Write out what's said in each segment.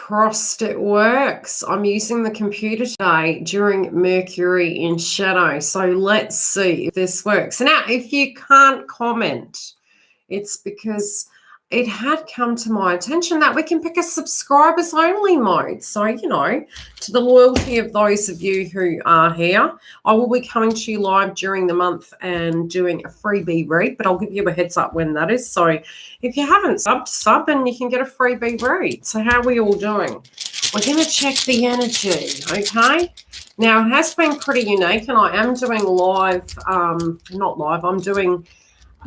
crossed it works. I'm using the computer today during Mercury in shadow. So let's see if this works. Now, if you can't comment, it's because it had come to my attention that we can pick a subscribers only mode. So, to the loyalty of those of you who are here, I will be coming to you live during the month and doing a freebie read, but I'll give you a heads up when that is. So if you haven't sub and you can get a freebie read. So how are we all doing? We're going to check the energy, okay? Now, it has been pretty unique, and I am doing live, not live,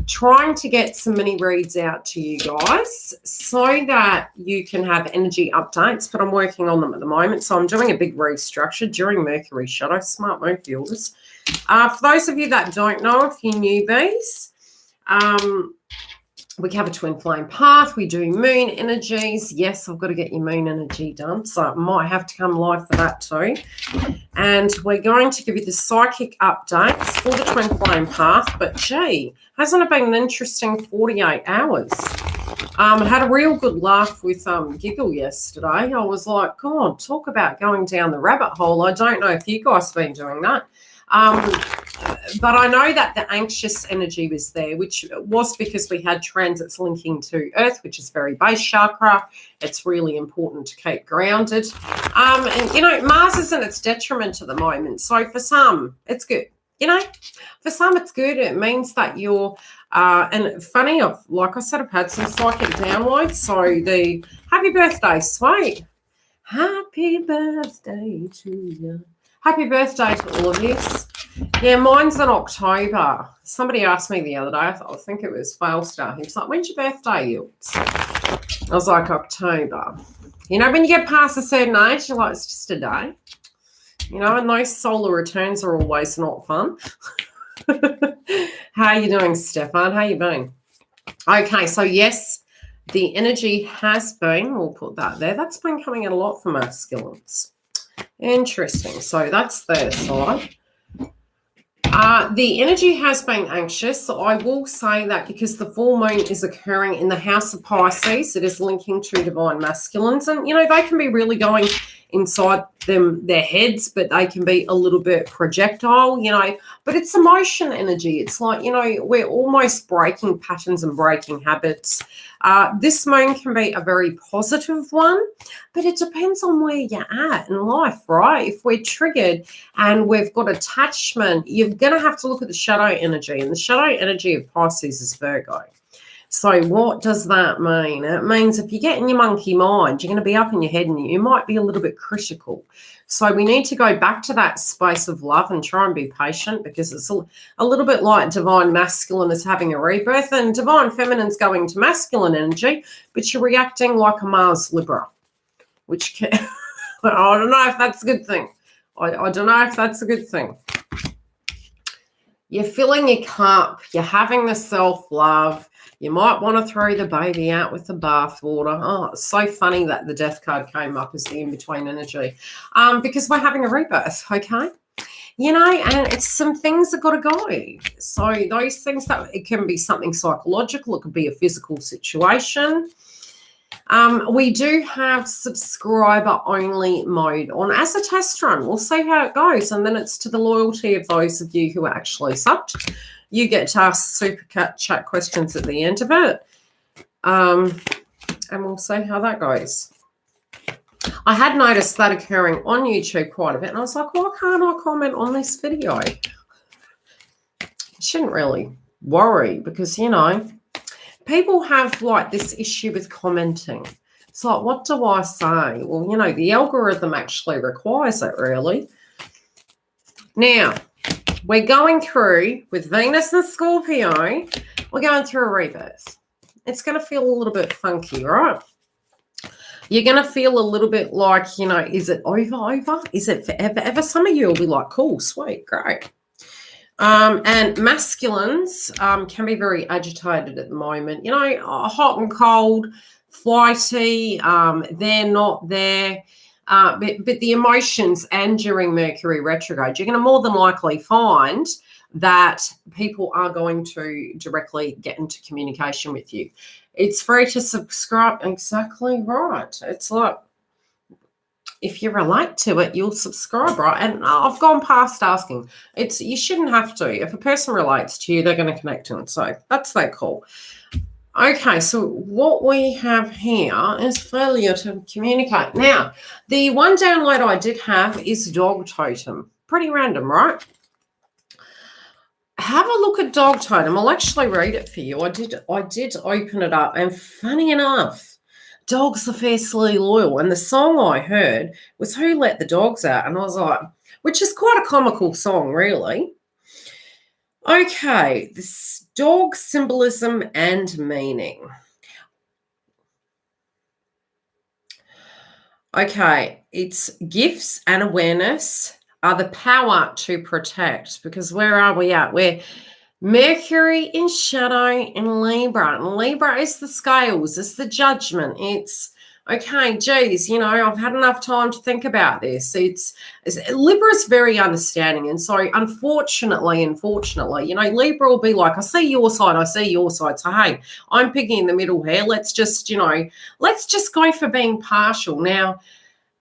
trying to get some mini reads out to you guys so that you can have energy updates, but I'm working on them at the moment. So I'm doing a big restructure during Mercury shadow. Smart move, YILDIZ. For those of you that don't know, if you're newbies, we have a twin flame path. We do moon energies. Yes, I've got to get your moon energy done, so I might have to come live for that too. And we're going to give you the psychic updates for the twin flame path. But gee, hasn't it been an interesting 48 hours? I had a real good laugh with Giggle yesterday. I was like, God, talk about going down the rabbit hole. I don't know if you guys have been doing that. But I know that the anxious energy was there, which was because we had transits linking to Earth, which is very base chakra. It's really important to keep grounded. And, Mars is in its detriment at the moment. So for some, it's good. For some, it's good. It means that you're, and funny, like I said, I've had some psychic downloads. So the happy birthday, sweet. Happy birthday to you. Happy birthday to all of this. Yeah, mine's in October. Somebody asked me the other day, I think it was Failstar. He was like, when's your birthday, YILDIZ? I was like, October. When you get past a certain age, you're like, it's just a day. And those solar returns are always not fun. How are you doing, Stefan? How you been? Okay, so yes, the energy has been, we'll put that there. That's been coming in a lot for masculines. Interesting. So that's their side. The energy has been anxious. So I will say that because the full moon is occurring in the house of Pisces, it is linking to divine masculines. And, they can be really going inside their heads, but they can be a little bit projectile, but it's emotion energy. It's like, we're almost breaking patterns and breaking habits. This moon can be a very positive one, but it depends on where you're at in life, right? If we're triggered and we've got attachment, you're going to have to look at the shadow energy, and the shadow energy of Pisces is Virgo. So what does that mean? It means if you get in your monkey mind, you're going to be up in your head and you might be a little bit critical. So we need to go back to that space of love and try and be patient, because it's a little bit like divine masculine is having a rebirth and divine feminine's going to masculine energy, but you're reacting like a Mars Libra, which can, I don't know if that's a good thing. I don't know if that's a good thing. You're filling your cup. You're having the self-love. You might want to throw the baby out with the bathwater. Oh, it's so funny that the death card came up as the in-between energy, because we're having a rebirth, okay? And it's some things that got to go. So those things, that it can be something psychological. It could be a physical situation. We do have subscriber-only mode on as a test run. We'll see how it goes, and then it's to the loyalty of those of you who are actually subbed. You get to ask super chat questions at the end of it, and we'll see how that goes. I had noticed that occurring on YouTube quite a bit, and I was like, why can't I comment on this video? I shouldn't really worry, because, people have like this issue with commenting. It's like, what do I say? Well, the algorithm actually requires it, really. Now, we're going through, with Venus and Scorpio, we're going through a rebirth. It's going to feel a little bit funky, right? You're going to feel a little bit like, is it over? Is it forever? Some of you will be like, cool, sweet, great. And masculines can be very agitated at the moment, hot and cold, flighty, they're not there. But the emotions, and during Mercury retrograde, you're going to more than likely find that people are going to directly get into communication with you. It's free to subscribe. Exactly right. It's like, if you relate to it, you'll subscribe, right? And I've gone past asking. You shouldn't have to. If a person relates to you, they're going to connect to it. So that's that cool. Okay, so what we have here is failure to communicate. Now, the one download I did have is dog totem. Pretty random, right? Have a look at dog totem. I'll actually read it for you. I did open it up, and funny enough, dogs are fiercely loyal. And the song I heard was "Who Let the Dogs Out?" And I was like, which is quite a comical song, really. Okay, this dog symbolism and meaning. Okay, it's gifts and awareness are the power to protect, because where are we at? We're Mercury in shadow in Libra. And Libra is the scales, it's the judgment. It's, okay, geez, you know, I've had enough time to think about this. Libra's very understanding. And so unfortunately, you know, Libra will be like, I see your side. So, hey, I'm picking in the middle here. Let's just go for being partial. Now,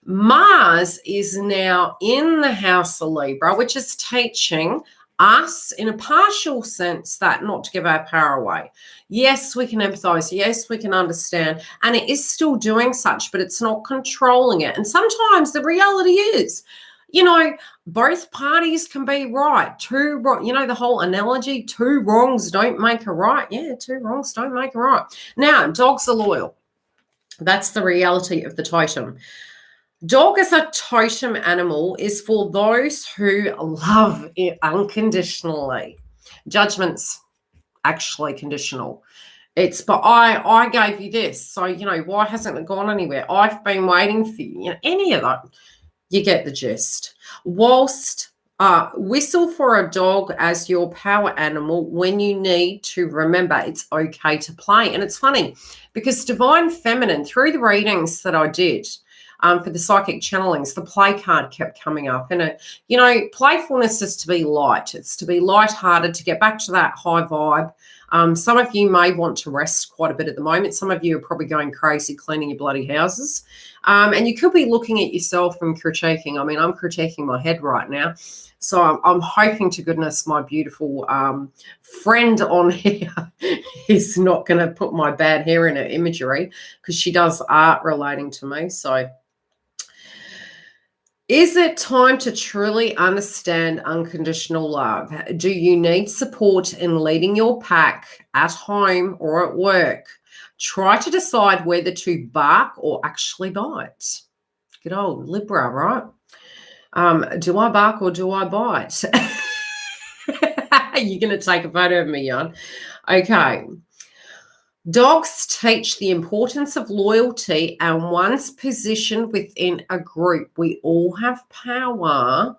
Mars is now in the house of Libra, which is teaching us in a partial sense that not to give our power away. Yes, we can empathize. Yes, we can understand. And it is still doing such, but it's not controlling it. And sometimes the reality is, you know, both parties can be right. You know, the whole analogy, two wrongs don't make a right. Yeah, two wrongs don't make a right. Now, dogs are loyal. That's the reality of the totem. Dog as a totem animal is for those who love it unconditionally. Judgment's actually conditional. But I gave you this, so, you know, why hasn't it gone anywhere? I've been waiting for you. You know, any of that, you get the gist. Whilst whistle for a dog as your power animal when you need to remember it's okay to play. And it's funny because Divine Feminine, through the readings that I did, for the psychic channelings, the play card kept coming up. And, you know, playfulness is to be light. It's to be lighthearted, to get back to that high vibe. Some of you may want to rest quite a bit at the moment. Some of you are probably going crazy cleaning your bloody houses. And you could be looking at yourself and critiquing. I mean, I'm critiquing my head right now. So I'm hoping to goodness my beautiful friend on here is not going to put my bad hair in her imagery, because she does art relating to me. So is it time to truly understand unconditional love? Do you need support in leading your pack at home or at work? Try to decide whether to bark or actually bite. Good old Libra, right? Do I bark or do I bite? You're going to take a photo of me, Jan. Okay. Dogs teach the importance of loyalty and one's position within a group. We all have power.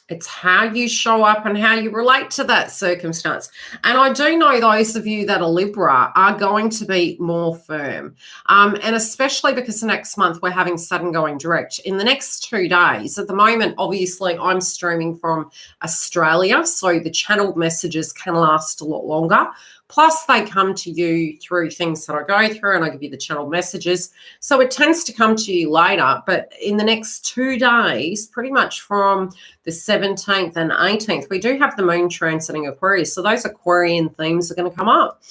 It's how you show up and how you relate to that circumstance. And I do know those of you that are Libra are going to be more firm. And especially because next month we're having Saturn going direct. In the next 2 days, at the moment, obviously, I'm streaming from Australia, so the channeled messages can last a lot longer. Plus, they come to you through things that I go through, and I give you the channeled messages. So it tends to come to you later. But in the next 2 days, pretty much from the 17th and 18th, we do have the moon transiting Aquarius. So those Aquarian themes are going to come up.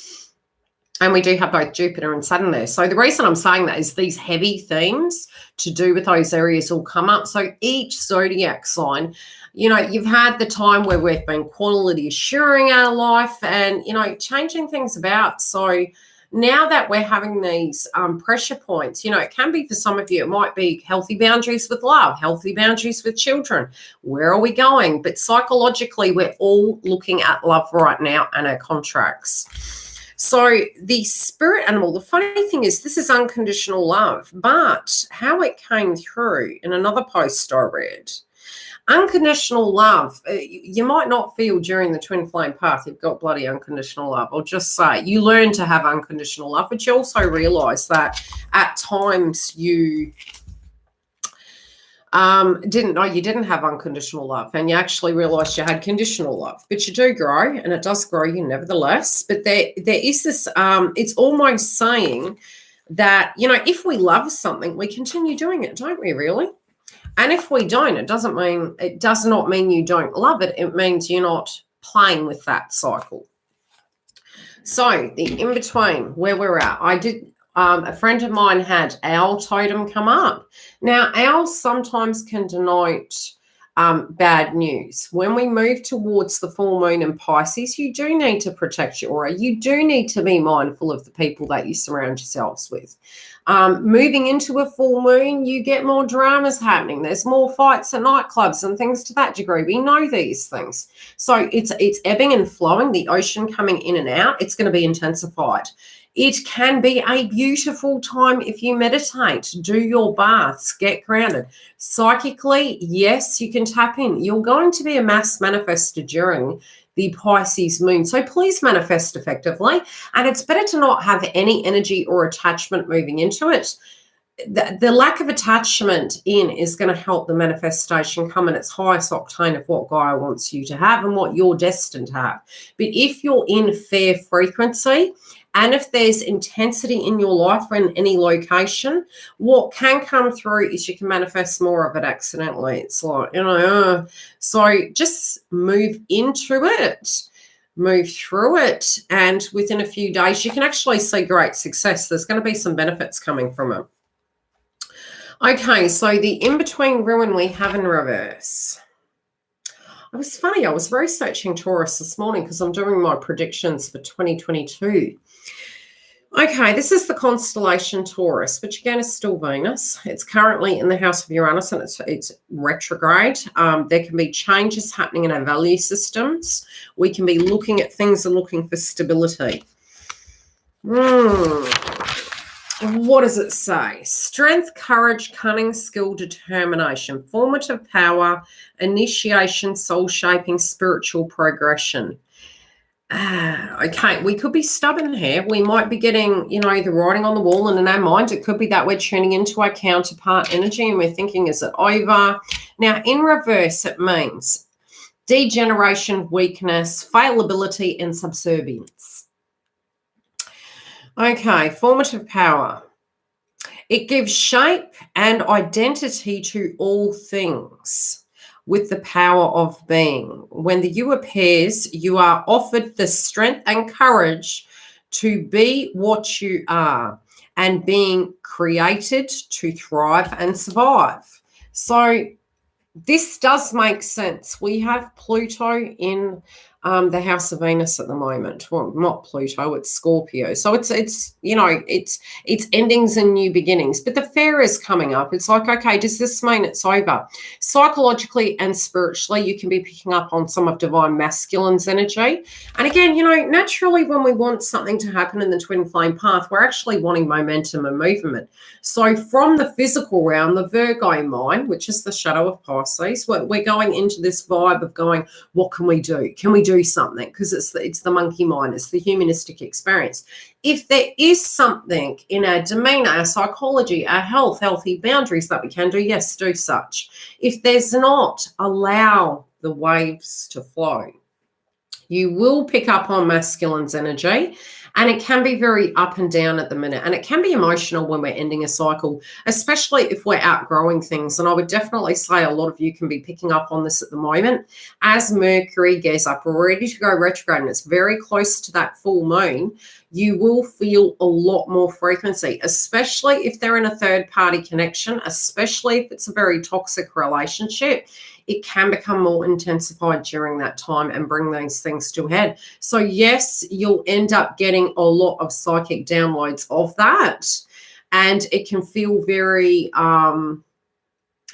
And we do have both Jupiter and Saturn there. So the reason I'm saying that is these heavy themes to do with those areas will come up. So each zodiac sign, you know, you've had the time where we've been quality assuring our life and, you know, changing things about. So now that we're having these pressure points, you know, it can be for some of you, it might be healthy boundaries with love, healthy boundaries with children. Where are we going? But psychologically, we're all looking at love right now and our contracts. So the spirit animal, the funny thing is this is unconditional love, but how it came through in another post I read, unconditional love, you might not feel during the twin flame path you've got bloody unconditional love. I'll just say you learn to have unconditional love, but you also realize that at times you didn't know you didn't have unconditional love, and you actually realized you had conditional love. But you do grow, and it does grow you nevertheless. But there is this, it's almost saying that, you know, if we love something, we continue doing it, don't we, really? And if we don't, it does not mean you don't love it. It means you're not playing with that cycle. So the in-between, where we're at, a friend of mine had owl totem come up. Now, owls sometimes can denote bad news. When we move towards the full moon in Pisces, you do need to protect your aura. You do need to be mindful of the people that you surround yourselves with. Moving into a full moon, you get more dramas happening. There's more fights at nightclubs and things to that degree. We know these things. So it's ebbing and flowing, the ocean coming in and out. It's going to be intensified. It can be a beautiful time if you meditate, do your baths, get grounded. Psychically, yes, you can tap in. You're going to be a mass manifester during the Pisces moon. So please manifest effectively. And it's better to not have any energy or attachment moving into it. The lack of attachment in is going to help the manifestation come in its highest octane of what Gaia wants you to have and what you're destined to have. But if you're in fair frequency, and if there's intensity in your life or in any location, what can come through is you can manifest more of it accidentally. It's like, so just move into it, move through it, and within a few days, you can actually see great success. There's going to be some benefits coming from it. Okay, so the in-between ruin we have in reverse. It was funny, I was researching Taurus this morning because I'm doing my predictions for 2022. Okay, this is the constellation Taurus, which again is still Venus. It's currently in the house of Uranus and it's retrograde. There can be changes happening in our value systems. We can be looking at things and looking for stability. What does it say? Strength, courage, cunning, skill, determination, formative power, initiation, soul shaping, spiritual progression. Okay, we could be stubborn here. We might be getting, the writing on the wall, and in our mind, it could be that we're tuning into our counterpart energy and we're thinking, is it over? Now, in reverse, it means degeneration, weakness, failability, and subservience. Okay, formative power. It gives shape and identity to all things. With the power of being. When the you appears, you are offered the strength and courage to be what you are and being created to thrive and survive. So this does make sense. We have Pluto in the house of Venus at the moment. Well, not Pluto, it's Scorpio. So it's endings and new beginnings. But the fair is coming up. It's like, okay, does this mean it's over? Psychologically and spiritually, you can be picking up on some of divine masculine's energy. And again, naturally when we want something to happen in the twin flame path, we're actually wanting momentum and movement. So from the physical realm, the Virgo mind, which is the shadow of Pisces, we're going into this vibe of going, what can we do? Can we do something? Because it's the monkey mind, it's the humanistic experience. If there is something in our demeanor, our psychology, our health, healthy boundaries that we can do, yes, do such. If there's not, allow the waves to flow. You will pick up on masculine's energy, and it can be very up and down at the minute, and it can be emotional when we're ending a cycle, especially if we're outgrowing things. And I would definitely say a lot of you can be picking up on this at the moment as Mercury gets up, ready to go retrograde, and it's very close to that full moon. You will feel a lot more frequency, especially if they're in a third-party connection, especially if it's a very toxic relationship. It can become more intensified during that time and bring these things to a head. So yes, you'll end up getting a lot of psychic downloads of that, and it can feel very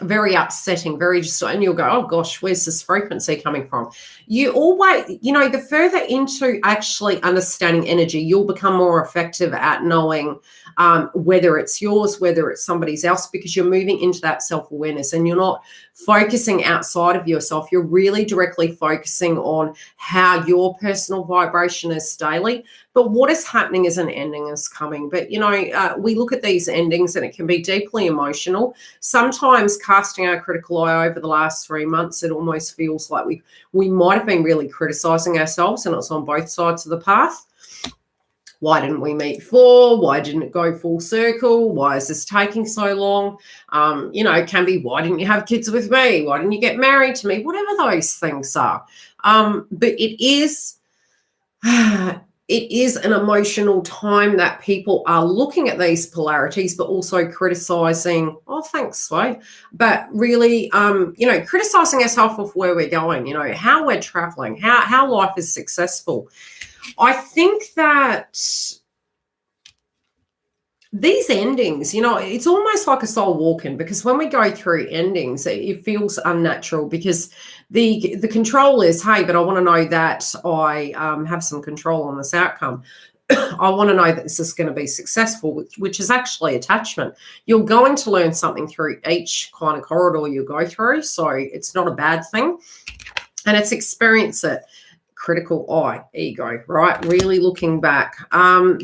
very upsetting, very just, and you'll go, oh gosh, where's this frequency coming from? You always, the further into actually understanding energy, you'll become more effective at knowing whether it's yours, whether it's somebody else, because you're moving into that self-awareness and you're not focusing outside of yourself. You're really directly focusing on how your personal vibration is daily. But what is happening is an ending is coming. But, we look at these endings and it can be deeply emotional. Sometimes casting our critical eye over the last 3 months, it almost feels like we might have been really criticizing ourselves, and it's on both sides of the path. Why didn't we meet before? Why didn't it go full circle? Why is this taking so long? It can be, why didn't you have kids with me? Why didn't you get married to me? Whatever those things are. But it is an emotional time that people are looking at these polarities, but also criticizing, oh, thanks, Sway, but really, criticizing ourselves of where we're going, how we're traveling, how life is successful. I think that these endings, it's almost like a soul walking, because when we go through endings, it feels unnatural, because the control is, hey, but I want to know that I have some control on this outcome. I want to know that this is going to be successful, which is actually attachment. You're going to learn something through each kind of corridor you go through, so it's not a bad thing. And it's experience it. Critical eye, ego, right? Really looking back.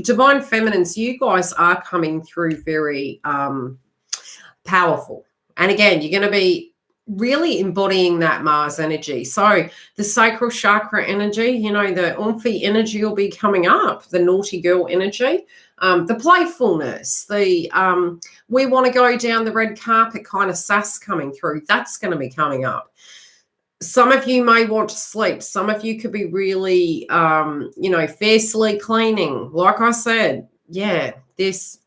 Divine feminines, you guys are coming through very powerful. And again, you're going to be really embodying that Mars energy. So the sacral chakra energy, the Umphy energy will be coming up, the naughty girl energy, the playfulness, the we want to go down the red carpet kind of sass coming through. That's going to be coming up. Some of you may want to sleep. Some of you could be really, fiercely cleaning. Like I said, yeah, this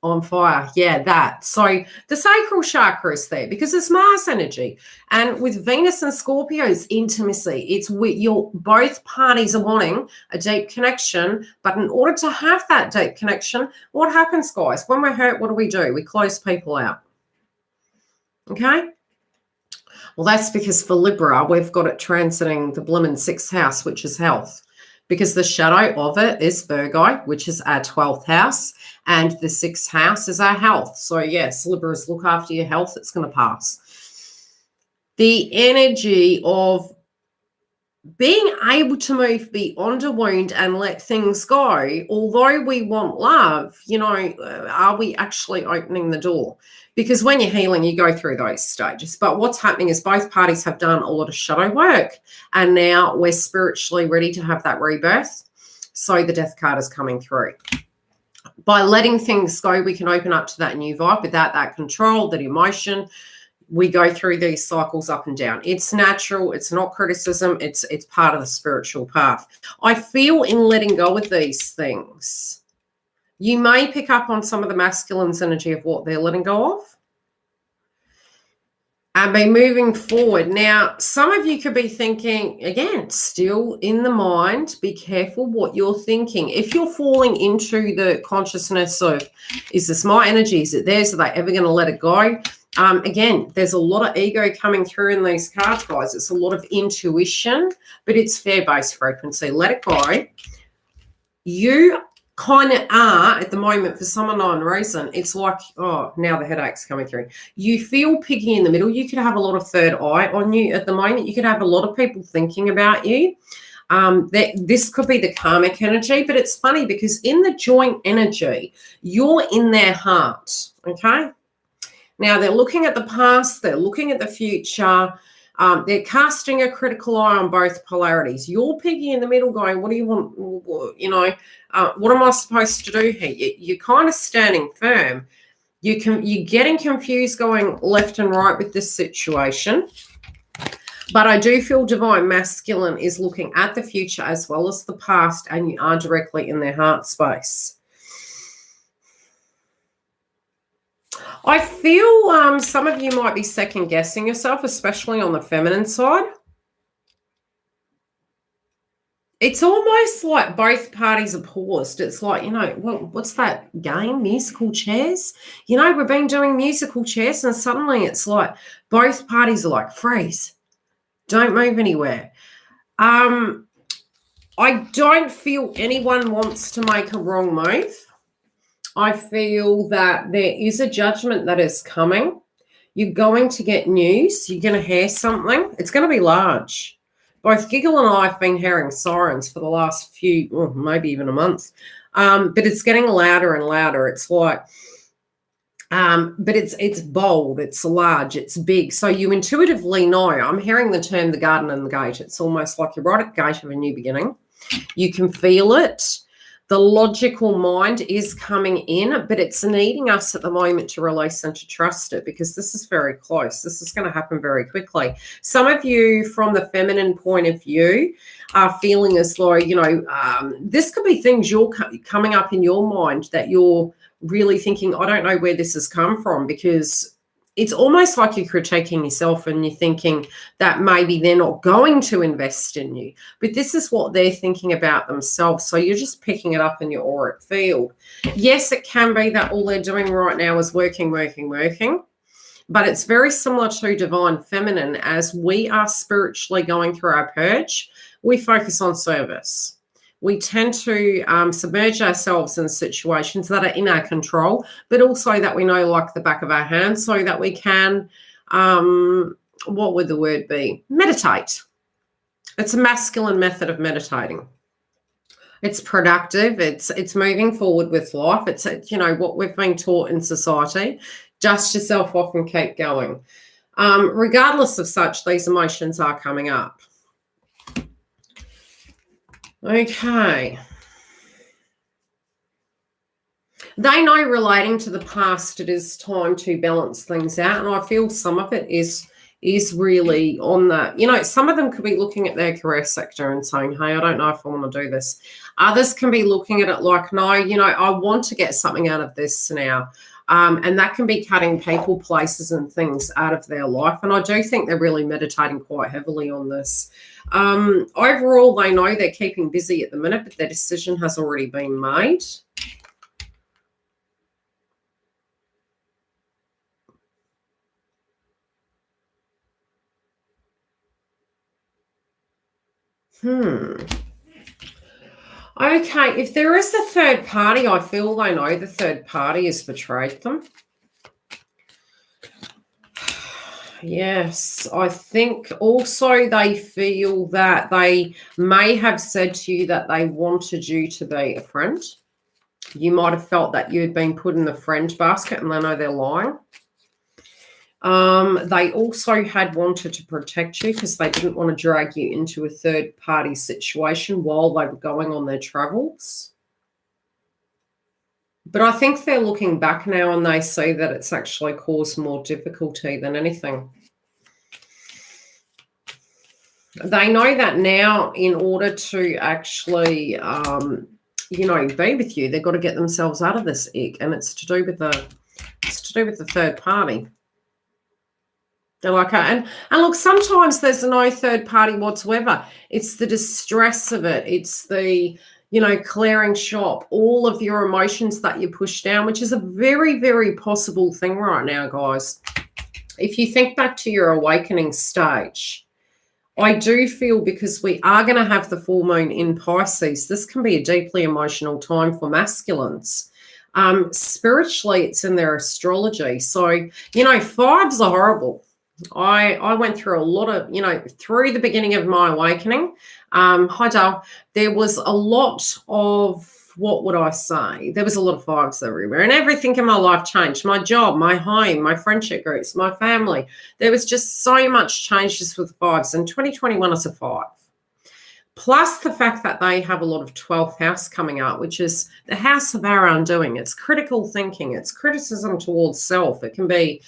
on fire. Yeah, that. So the sacral chakra is there because it's Mars energy. And with Venus and Scorpio's intimacy, it's both parties are wanting a deep connection. But in order to have that deep connection, what happens, guys? When we're hurt, what do? We close people out. Okay? Well, that's because for Libra, we've got it transiting the blimmin' 6th house, which is health, because the shadow of it is Virgo, which is our 12th house, and the 6th house is our health. So, yes, Libras, look after your health. It's going to pass. The energy of being able to move beyond a wound and let things go, although we want love, are we actually opening the door? Because when you're healing, you go through those stages. But what's happening is both parties have done a lot of shadow work, and now we're spiritually ready to have that rebirth. So the death card is coming through. By letting things go, we can open up to that new vibe without that control, that emotion. We go through these cycles up and down. It's natural. It's not criticism. It's part of the spiritual path. I feel in letting go of these things, you may pick up on some of the masculine's energy of what they're letting go of and be moving forward. Now, some of you could be thinking, again, still in the mind, be careful what you're thinking. If you're falling into the consciousness of, is this my energy? Is it theirs? Are they ever going to let it go? Again, there's a lot of ego coming through in these cards, guys. It's a lot of intuition, but it's fear-based frequency. Let it go. You kind of are at the moment, for some unknown reason, it's like, oh, now the headache's coming through. You feel piggy in the middle. You could have a lot of third eye on you at the moment. You could have a lot of people thinking about you. This could be the karmic energy, but it's funny because in the joint energy, you're in their heart, okay? Now, they're looking at the past, they're looking at the future, they're casting a critical eye on both polarities. You're piggy in the middle going, what do you want, what am I supposed to do here? You're kind of standing firm. You're getting confused going left and right with this situation. But I do feel divine masculine is looking at the future as well as the past, and you are directly in their heart space. I feel some of you might be second guessing yourself, especially on the feminine side. It's almost like both parties are paused. It's like, what's that game, musical chairs? We've been doing musical chairs, and suddenly it's like both parties are like, freeze, don't move anywhere. I don't feel anyone wants to make a wrong move. I feel that there is a judgment that is coming. You're going to get news. You're going to hear something. It's going to be large. Both Giggle and I have been hearing sirens for the last few, maybe even a month. But it's getting louder and louder. It's like, but it's bold, it's large, it's big. So you intuitively know. I'm hearing the term the garden and the gate. It's almost like you're right at the gate of a new beginning. You can feel it. The logical mind is coming in, but it's needing us at the moment to release and to trust it, because this is very close. This is going to happen very quickly. Some of you, from the feminine point of view, are feeling as though, this could be things you're coming up in your mind that you're really thinking, I don't know where this has come from, because it's almost like you're critiquing yourself and you're thinking that maybe they're not going to invest in you. But this is what they're thinking about themselves. So you're just picking it up in your auric field. Yes, it can be that all they're doing right now is working. But it's very similar to divine feminine. As we are spiritually going through our purge, we focus on service. We tend to submerge ourselves in situations that are in our control, but also that we know like the back of our hand, so that we can, what would the word be? Meditate. It's a masculine method of meditating. It's productive. It's moving forward with life. It's, what we've been taught in society. Dust yourself off and keep going. Regardless of such, these emotions are coming up. Okay. They know relating to the past, it is time to balance things out. And I feel some of it is really on that. Some of them could be looking at their career sector and saying, hey, I don't know if I want to do this. Others can be looking at it like, no, I want to get something out of this now. And that can be cutting people, places and things out of their life. And I do think they're really meditating quite heavily on this. Overall, they know they're keeping busy at the minute, but their decision has already been made. Okay, if there is a third party, I feel they know the third party has betrayed them. Yes, I think also they feel that they may have said to you that they wanted you to be a friend. You might have felt that you had been put in the friend basket, and they know they're lying. They also had wanted to protect you because they didn't want to drag you into a third party situation while they were going on their travels. But I think they're looking back now and they see that it's actually caused more difficulty than anything. They know that now, in order to actually, be with you, they've got to get themselves out of this ick, and it's to do with the third party. They're like, and look, sometimes there's no third party whatsoever. It's the distress of it. It's the, clearing shop, all of your emotions that you push down, which is a very, very possible thing right now, guys. If you think back to your awakening stage, I do feel, because we are going to have the full moon in Pisces, this can be a deeply emotional time for masculines. Spiritually, it's in their astrology. So, fives are horrible. I went through a lot of, through the beginning of my awakening, hi Dale, there was a lot of, what would I say? There was a lot of fives everywhere, and everything in my life changed. My job, my home, my friendship groups, my family. There was just so much changes with fives, and 2021 is a 5. Plus the fact that they have a lot of 12th house coming up, which is the house of our undoing. It's critical thinking. It's criticism towards self. It can be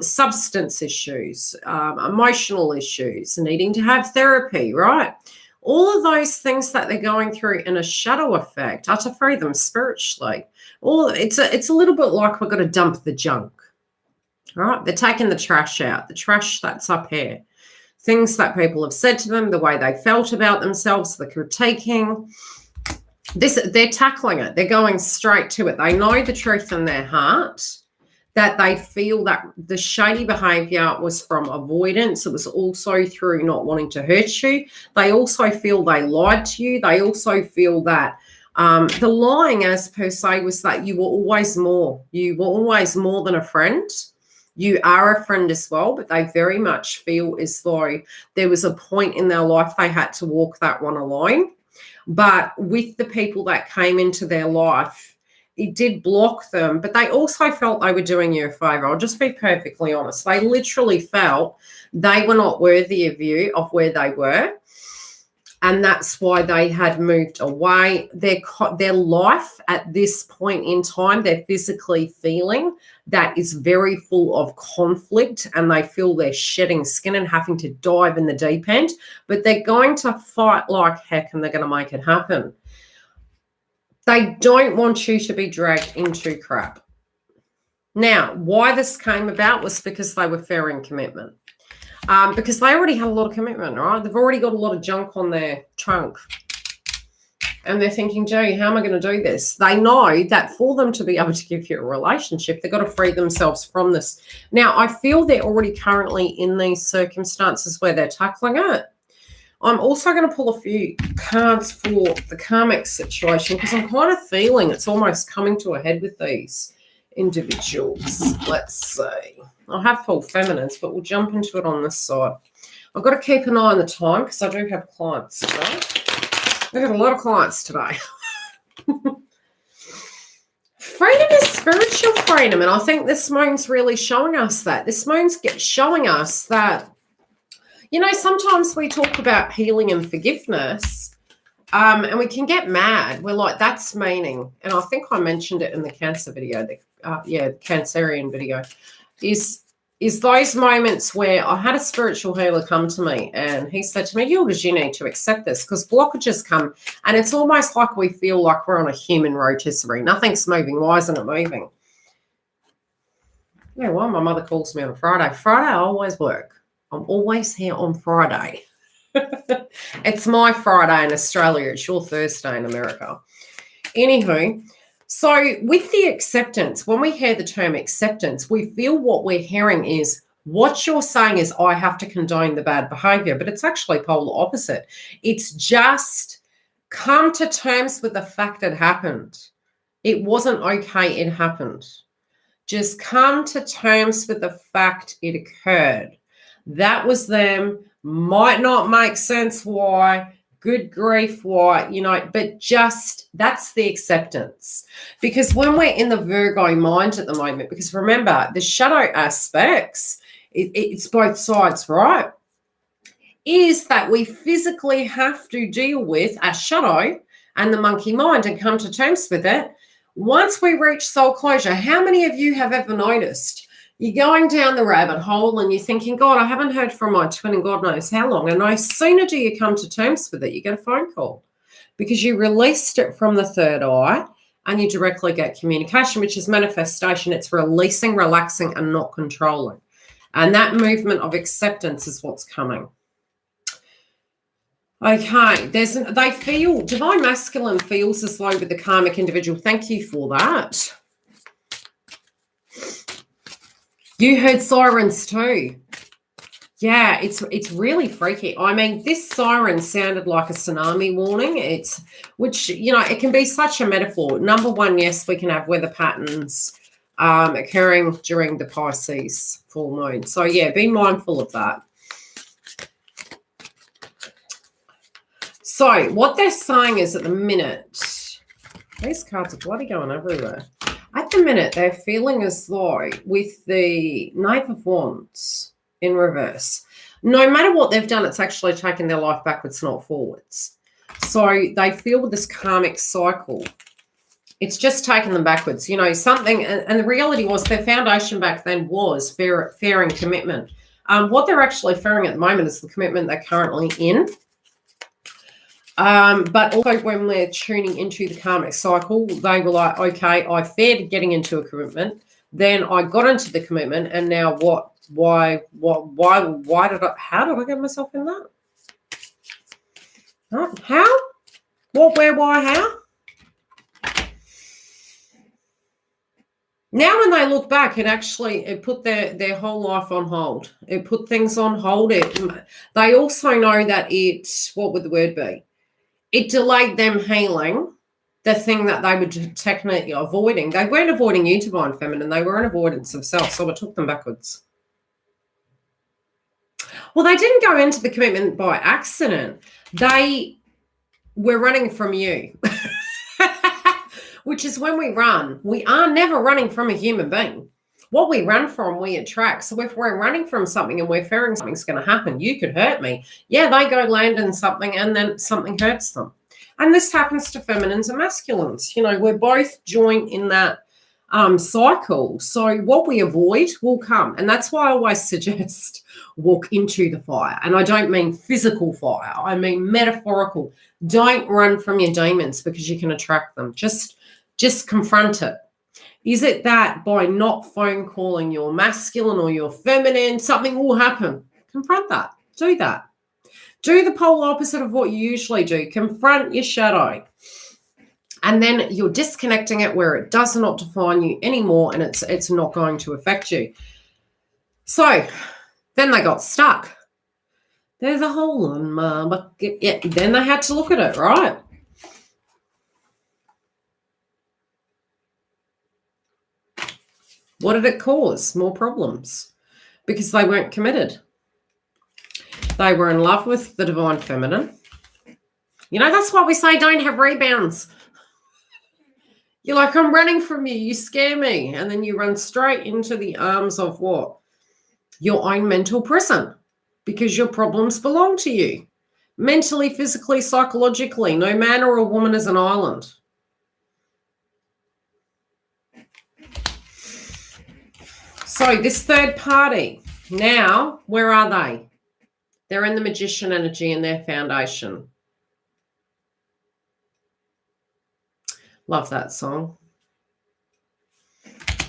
substance issues, emotional issues, needing to have therapy, right? All of those things that they're going through in a shadow effect are to free them spiritually. It's a little bit like we've got to dump the junk, right? They're taking the trash out, the trash that's up here. Things that people have said to them, the way they felt about themselves, the critiquing. They're tackling it. They're going straight to it. They know the truth in their heart, that they feel that the shady behavior was from avoidance. It was also through not wanting to hurt you. They also feel they lied to you. They also feel that the lying, as per se, was that you were always more. You were always more than a friend. You are a friend as well, but they very much feel as though there was a point in their life they had to walk that one alone. But with the people that came into their life, it did block them, but they also felt they were doing you a favor. I'll just be perfectly honest. They literally felt they were not worthy of you, of where they were. And that's why they had moved away. Their life at this point in time, they're physically feeling that is very full of conflict, and they feel they're shedding skin and having to dive in the deep end, but they're going to fight like heck, and they're going to make it happen. They don't want you to be dragged into crap. Now, why this came about was because they were fearing commitment. Because they already had a lot of commitment, right? They've already got a lot of junk on their trunk. And they're thinking, gee, how am I going to do this? They know that for them to be able to give you a relationship, they've got to free themselves from this. Now, I feel they're already currently in these circumstances where they're tackling it. I'm also going to pull a few cards for the karmic situation, because I'm kind of feeling it's almost coming to a head with these individuals. Let's see. I have pulled feminines, but we'll jump into it on this side. I've got to keep an eye on the time because I do have clients today. We've got a lot of clients today. Freedom is spiritual freedom, and I think this moon's really showing us that. This moon's showing us that, you know, sometimes we talk about healing and forgiveness, and we can get mad. We're like, that's meaning. And I think I mentioned it in the Cancer video, the Cancerian video, is those moments where I had a spiritual healer come to me and he said to me, YILDIZ, you need to accept this, because blockages come and it's almost like we feel like we're on a human rotisserie. Nothing's moving. Why isn't it moving? You know why my mother calls me on a Friday? Friday, I always work. I'm always here on Friday. It's my Friday in Australia. It's your Thursday in America. Anywho, so with the acceptance, when we hear the term acceptance, we feel what we're hearing is what you're saying is I have to condone the bad behavior, but it's actually polar opposite. It's just come to terms with the fact it happened. It wasn't okay, it happened. Just come to terms with the fact it occurred. That was them. Might not make sense why. Good grief, why, you know, but just that's the acceptance. Because when we're in the Virgo mind at the moment, because remember, the shadow aspects, it's both sides, right? Is that we physically have to deal with a shadow and the monkey mind and come to terms with it. Once we reach soul closure, how many of you have ever noticed you're going down the rabbit hole and you're thinking, God, I haven't heard from my twin in God knows how long. And no sooner do you come to terms with it, you get a phone call because you released it from the third eye and you directly get communication, which is manifestation. It's releasing, relaxing, and not controlling. And that movement of acceptance is what's coming. Okay, they feel, divine masculine feels as though with the karmic individual. Thank you for that. You heard sirens too. Yeah, it's really freaky. I mean, this siren sounded like a tsunami warning. Which, you know, it can be such a metaphor. Number one, yes, we can have weather patterns occurring during the Pisces full moon. So, yeah, be mindful of that. So, what they're saying is at the minute, these cards are bloody going everywhere. At the minute, they're feeling as though with the Knave of Wands in reverse, no matter what they've done, it's actually taken their life backwards, not forwards. So they feel with this karmic cycle, it's just taken them backwards. You know, something, and the reality was their foundation back then was fear and commitment. What they're actually fearing at the moment is the commitment they're currently in. But also when we're tuning into the karmic cycle, they were like, okay, I feared getting into a commitment. Then I got into the commitment. And now what, how did I get myself in that? How? What, where, why, how? Now when they look back, it put their whole life on hold. It put things on hold. They also know that what would the word be? It delayed them healing the thing that they were technically avoiding. They weren't avoiding you, Divine Feminine. They were an avoidance of self, so it took them backwards. Well, they didn't go into the commitment by accident. They were running from you, which is when we run. We are never running from a human being. What we run from, we attract. So if we're running from something and we're fearing something's going to happen, you could hurt me. Yeah, they go land in something and then something hurts them. And this happens to feminines and masculines. You know, we're both joined in that cycle. So what we avoid will come. And that's why I always suggest walk into the fire. And I don't mean physical fire. I mean metaphorical. Don't run from your demons because you can attract them. Just confront it. Is it that by not phone calling your masculine or your feminine, something will happen? Confront that. Do that. Do the polar opposite of what you usually do. Confront your shadow. And then you're disconnecting it where it does not define you anymore and it's not going to affect you. So then they got stuck. There's a hole in my bucket. Yeah, then they had to look at it, right? What did it cause? More problems. Because they weren't committed. They were in love with the divine feminine. You know, that's why we say don't have rebounds. You're like, I'm running from you. You scare me. And then you run straight into the arms of what? Your own mental prison. Because your problems belong to you. Mentally, physically, psychologically. No man or a woman is an island. So this third party, now, where are they? They're in the magician energy in their foundation. Love that song.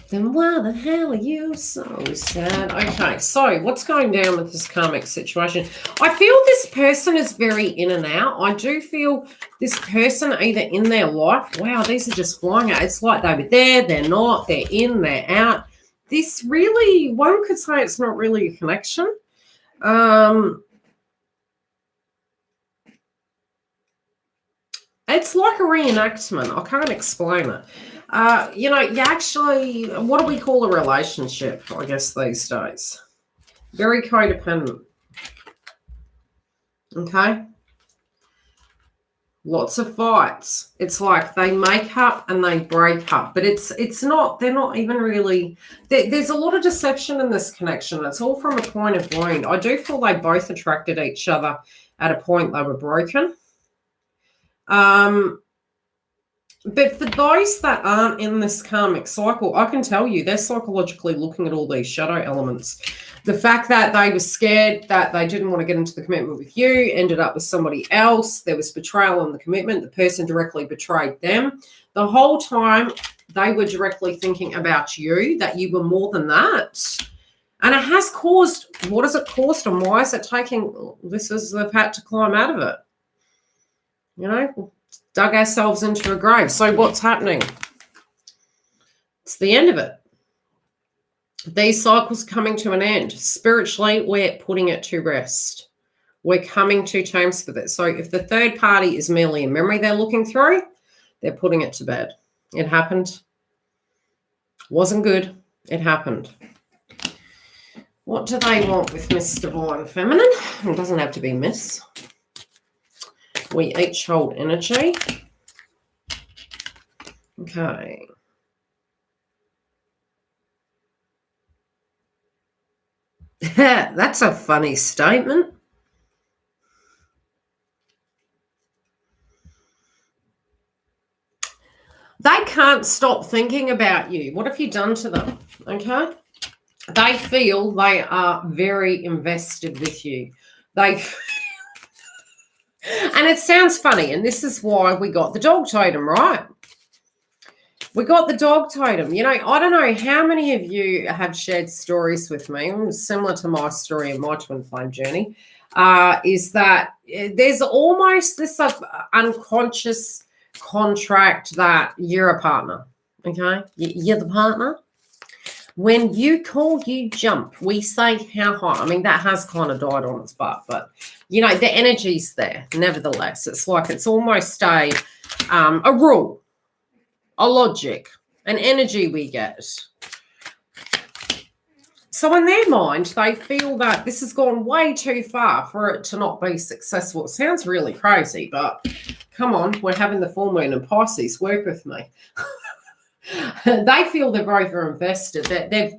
Then why the hell are you so sad? Okay, so what's going down with this karmic situation? I feel this person is very in and out. I do feel this person either in their life. Wow, these are just flying out. It's like they were there, they're not, they're in, they're out. This really, one could say it's not really a connection. It's like a reenactment. I can't explain it. You know, you actually, what do we call a relationship, I guess, these days? Very codependent. Okay? Lots of fights. It's like they make up and they break up. But it's not, they're not even really, there's a lot of deception in this connection. It's all from a point of wound. I do feel they both attracted each other at a point they were broken. But for those that aren't in this karmic cycle, I can tell you they're psychologically looking at all these shadow elements. The fact that they were scared, that they didn't want to get into the commitment with you, ended up with somebody else. There was betrayal in the commitment. The person directly betrayed them. The whole time they were directly thinking about you, that you were more than that. And it has caused, what has it caused and why is it taking, they've had to climb out of it. You know, dug ourselves into a grave. So what's happening? It's the end of it. These cycles are coming to an end. Spiritually, we're putting it to rest. We're coming to terms with it. So if the third party is merely a memory they're looking through, they're putting it to bed. It happened. Wasn't good. It happened. What do they want with Miss Divine Feminine? It doesn't have to be Miss. We each hold energy. Okay. That's a funny statement. They can't stop thinking about you. What have you done to them? Okay. They feel they are very invested with you. They and it sounds funny, and this is why we got the dog totem, right? We got the dog totem. You know, I don't know how many of you have shared stories with me, similar to my story of my twin flame journey, is that there's almost this unconscious contract that you're a partner, okay? You're the partner. When you call, you jump. We say how high. I mean, that has kind of died on its butt, but, you know, the energy's there, nevertheless. It's like it's almost a rule, a logic, an energy we get. So in their mind, they feel that this has gone way too far for it to not be successful. It sounds really crazy, but come on, we're having the full moon in Pisces. Work with me. They feel they're over invested.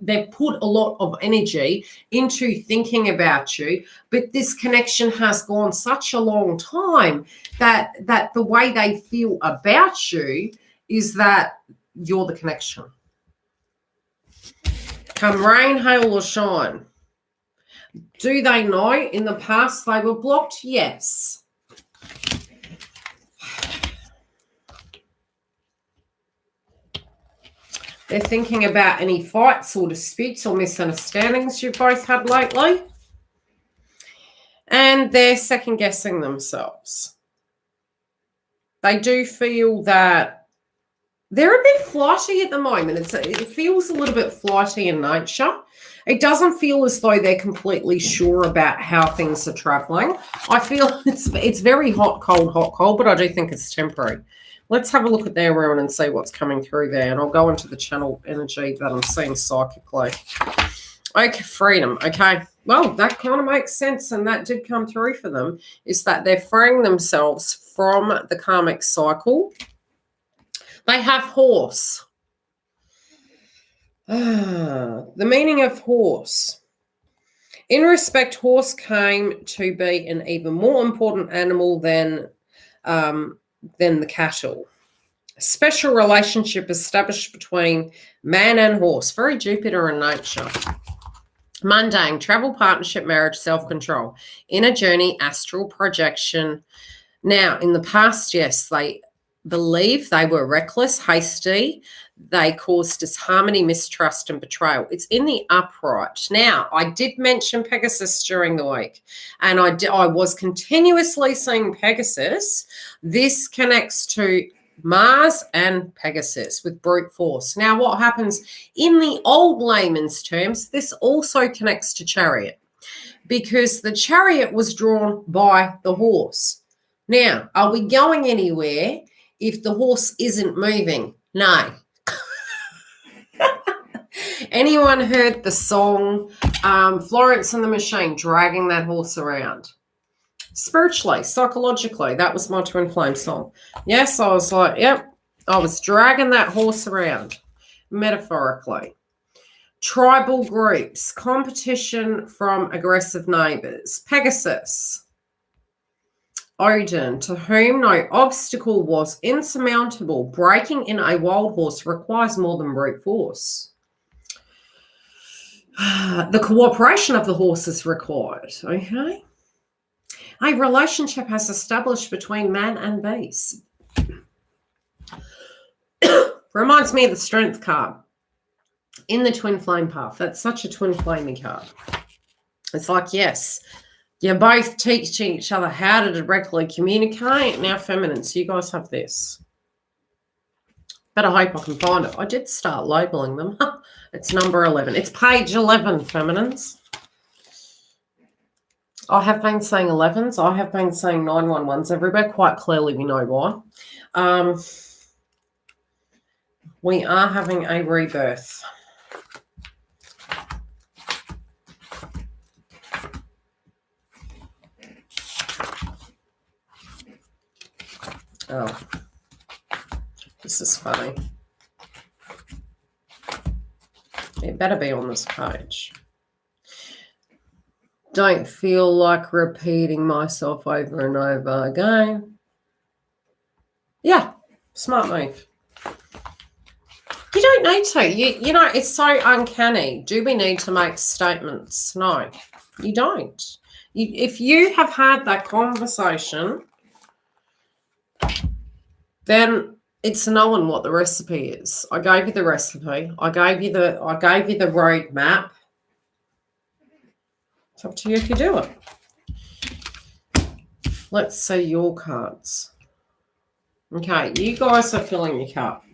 They've put a lot of energy into thinking about you, but this connection has gone such a long time that the way they feel about you is that you're the connection. Come rain, hail, or shine. Do they know in the past they were blocked? Yes. They're thinking about any fights or disputes or misunderstandings you've both had lately. And they're second-guessing themselves. They do feel that they're a bit flighty at the moment. It feels a little bit flighty in nature. It doesn't feel as though they're completely sure about how things are traveling. I feel it's very hot, cold, but I do think it's temporary. Let's have a look at their rune and see what's coming through there. And I'll go into the channel energy that I'm seeing psychically. Okay, freedom. Okay. Well, that kind of makes sense. And that did come through for them, is that they're freeing themselves from the karmic cycle. They have horse. The meaning of horse. In respect, horse came to be an even more important animal than the cattle. A special relationship established between man and horse. Very Jupiter in nature. Mundane, travel, partnership, marriage, self-control. Inner journey, astral projection. Now, in the past, yes, they believe they were reckless, hasty. They caused disharmony, mistrust, and betrayal. It's in the upright. Now, I did mention Pegasus during the week, and I was continuously seeing Pegasus. This connects to Mars and Pegasus with brute force. Now, what happens in the old layman's terms, this also connects to Chariot, because the Chariot was drawn by the horse. Now, are we going anywhere if the horse isn't moving? No. Anyone heard the song Florence and the Machine, dragging that horse around? Spiritually, psychologically, that was my twin flame song. Yes, I was like, yep, I was dragging that horse around, metaphorically. Tribal groups, competition from aggressive neighbors. Pegasus. Odin, to whom no obstacle was insurmountable. Breaking in a wild horse requires more than brute force. The cooperation of the horse is required, okay? A relationship has established between man and beast. Reminds me of the Strength card in the twin flame path. That's such a twin flamey card. It's like, yes, you're both teaching each other how to directly communicate. Now, feminines, you guys have this. But I hope I can find it. I did start labeling them. It's number 11. It's page 11, feminines. I have been saying 11s. I have been saying 911s everywhere. Quite clearly, we know why. We are having a rebirth. Oh, this is funny. It better be on this page. Don't feel like repeating myself over and over again. Yeah, smart move. You don't need to. You know, it's so uncanny. Do we need to make statements? No, you don't. If you have had that conversation, then it's knowing what the recipe is. I gave you the recipe. I gave you the roadmap. It's up to you if you do it. Let's see your cards. Okay, you guys are filling your cup.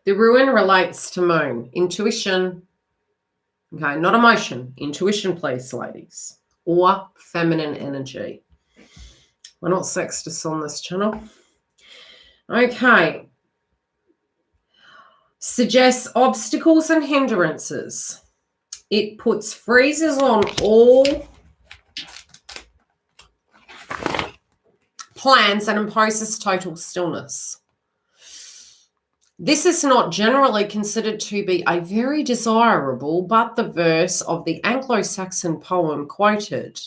The ruin relates to moon, intuition. Okay, not emotion. Intuition, please, ladies. Or feminine energy. We're not sexists on this channel. Okay. Suggests obstacles and hindrances. It puts freezes on all plans and imposes total stillness. This is not generally considered to be a very desirable, but the verse of the Anglo-Saxon poem quoted.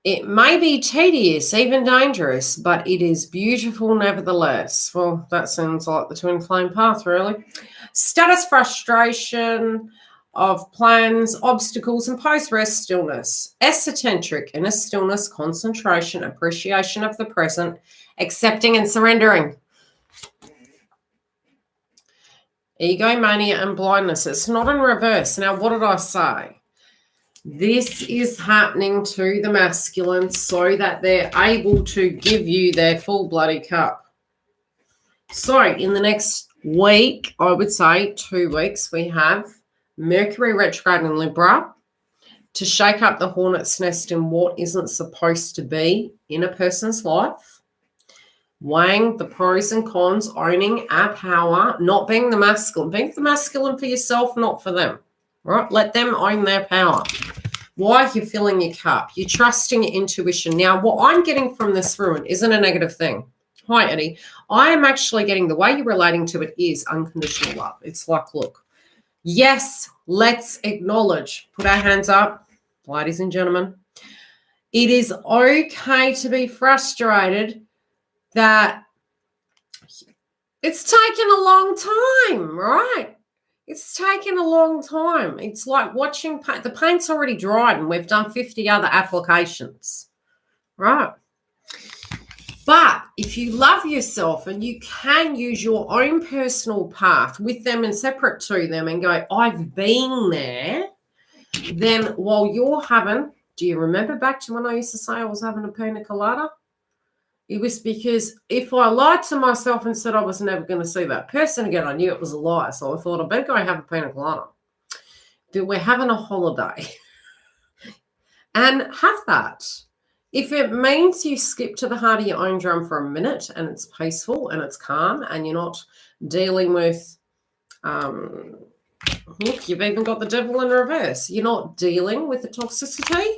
It may be tedious, even dangerous, but it is beautiful nevertheless. Well, that sounds like the twin flame path, really. Status frustration of plans, obstacles, and post-rest stillness. Esoteric, inner stillness, concentration, appreciation of the present, accepting and surrendering. Egomania and blindness. It's not in reverse. Now, what did I say? This is happening to the masculine so that they're able to give you their full bloody cup. So in the next week, I would say 2 weeks, we have Mercury retrograde in Libra to shake up the hornet's nest in what isn't supposed to be in a person's life. Weighing the pros and cons, owning our power, not being the masculine. Being the masculine for yourself, not for them. Right? Let them own their power. Why you're filling your cup. You're trusting your intuition. Now, what I'm getting from this ruin isn't a negative thing. Hi, Eddie. I am actually getting the way you're relating to it is unconditional love. It's like, look, yes, let's acknowledge. Put our hands up, ladies and gentlemen. It is okay to be frustrated that it's taken a long time, right? It's taken a long time. It's like watching paint. The paint's already dried and we've done 50 other applications, right? But if you love yourself and you can use your own personal path with them and separate to them and go, I've been there, then while you're having, do you remember back to when I used to say I was having a pina colada? It was because if I lied to myself and said I was never going to see that person again, I knew it was a lie. So I thought I better go have a pina colada. That we're having a holiday. And have that. If it means you skip to the heart of your own drum for a minute and it's peaceful and it's calm and you're not dealing with, look, you've even got the devil in reverse. You're not dealing with the toxicity.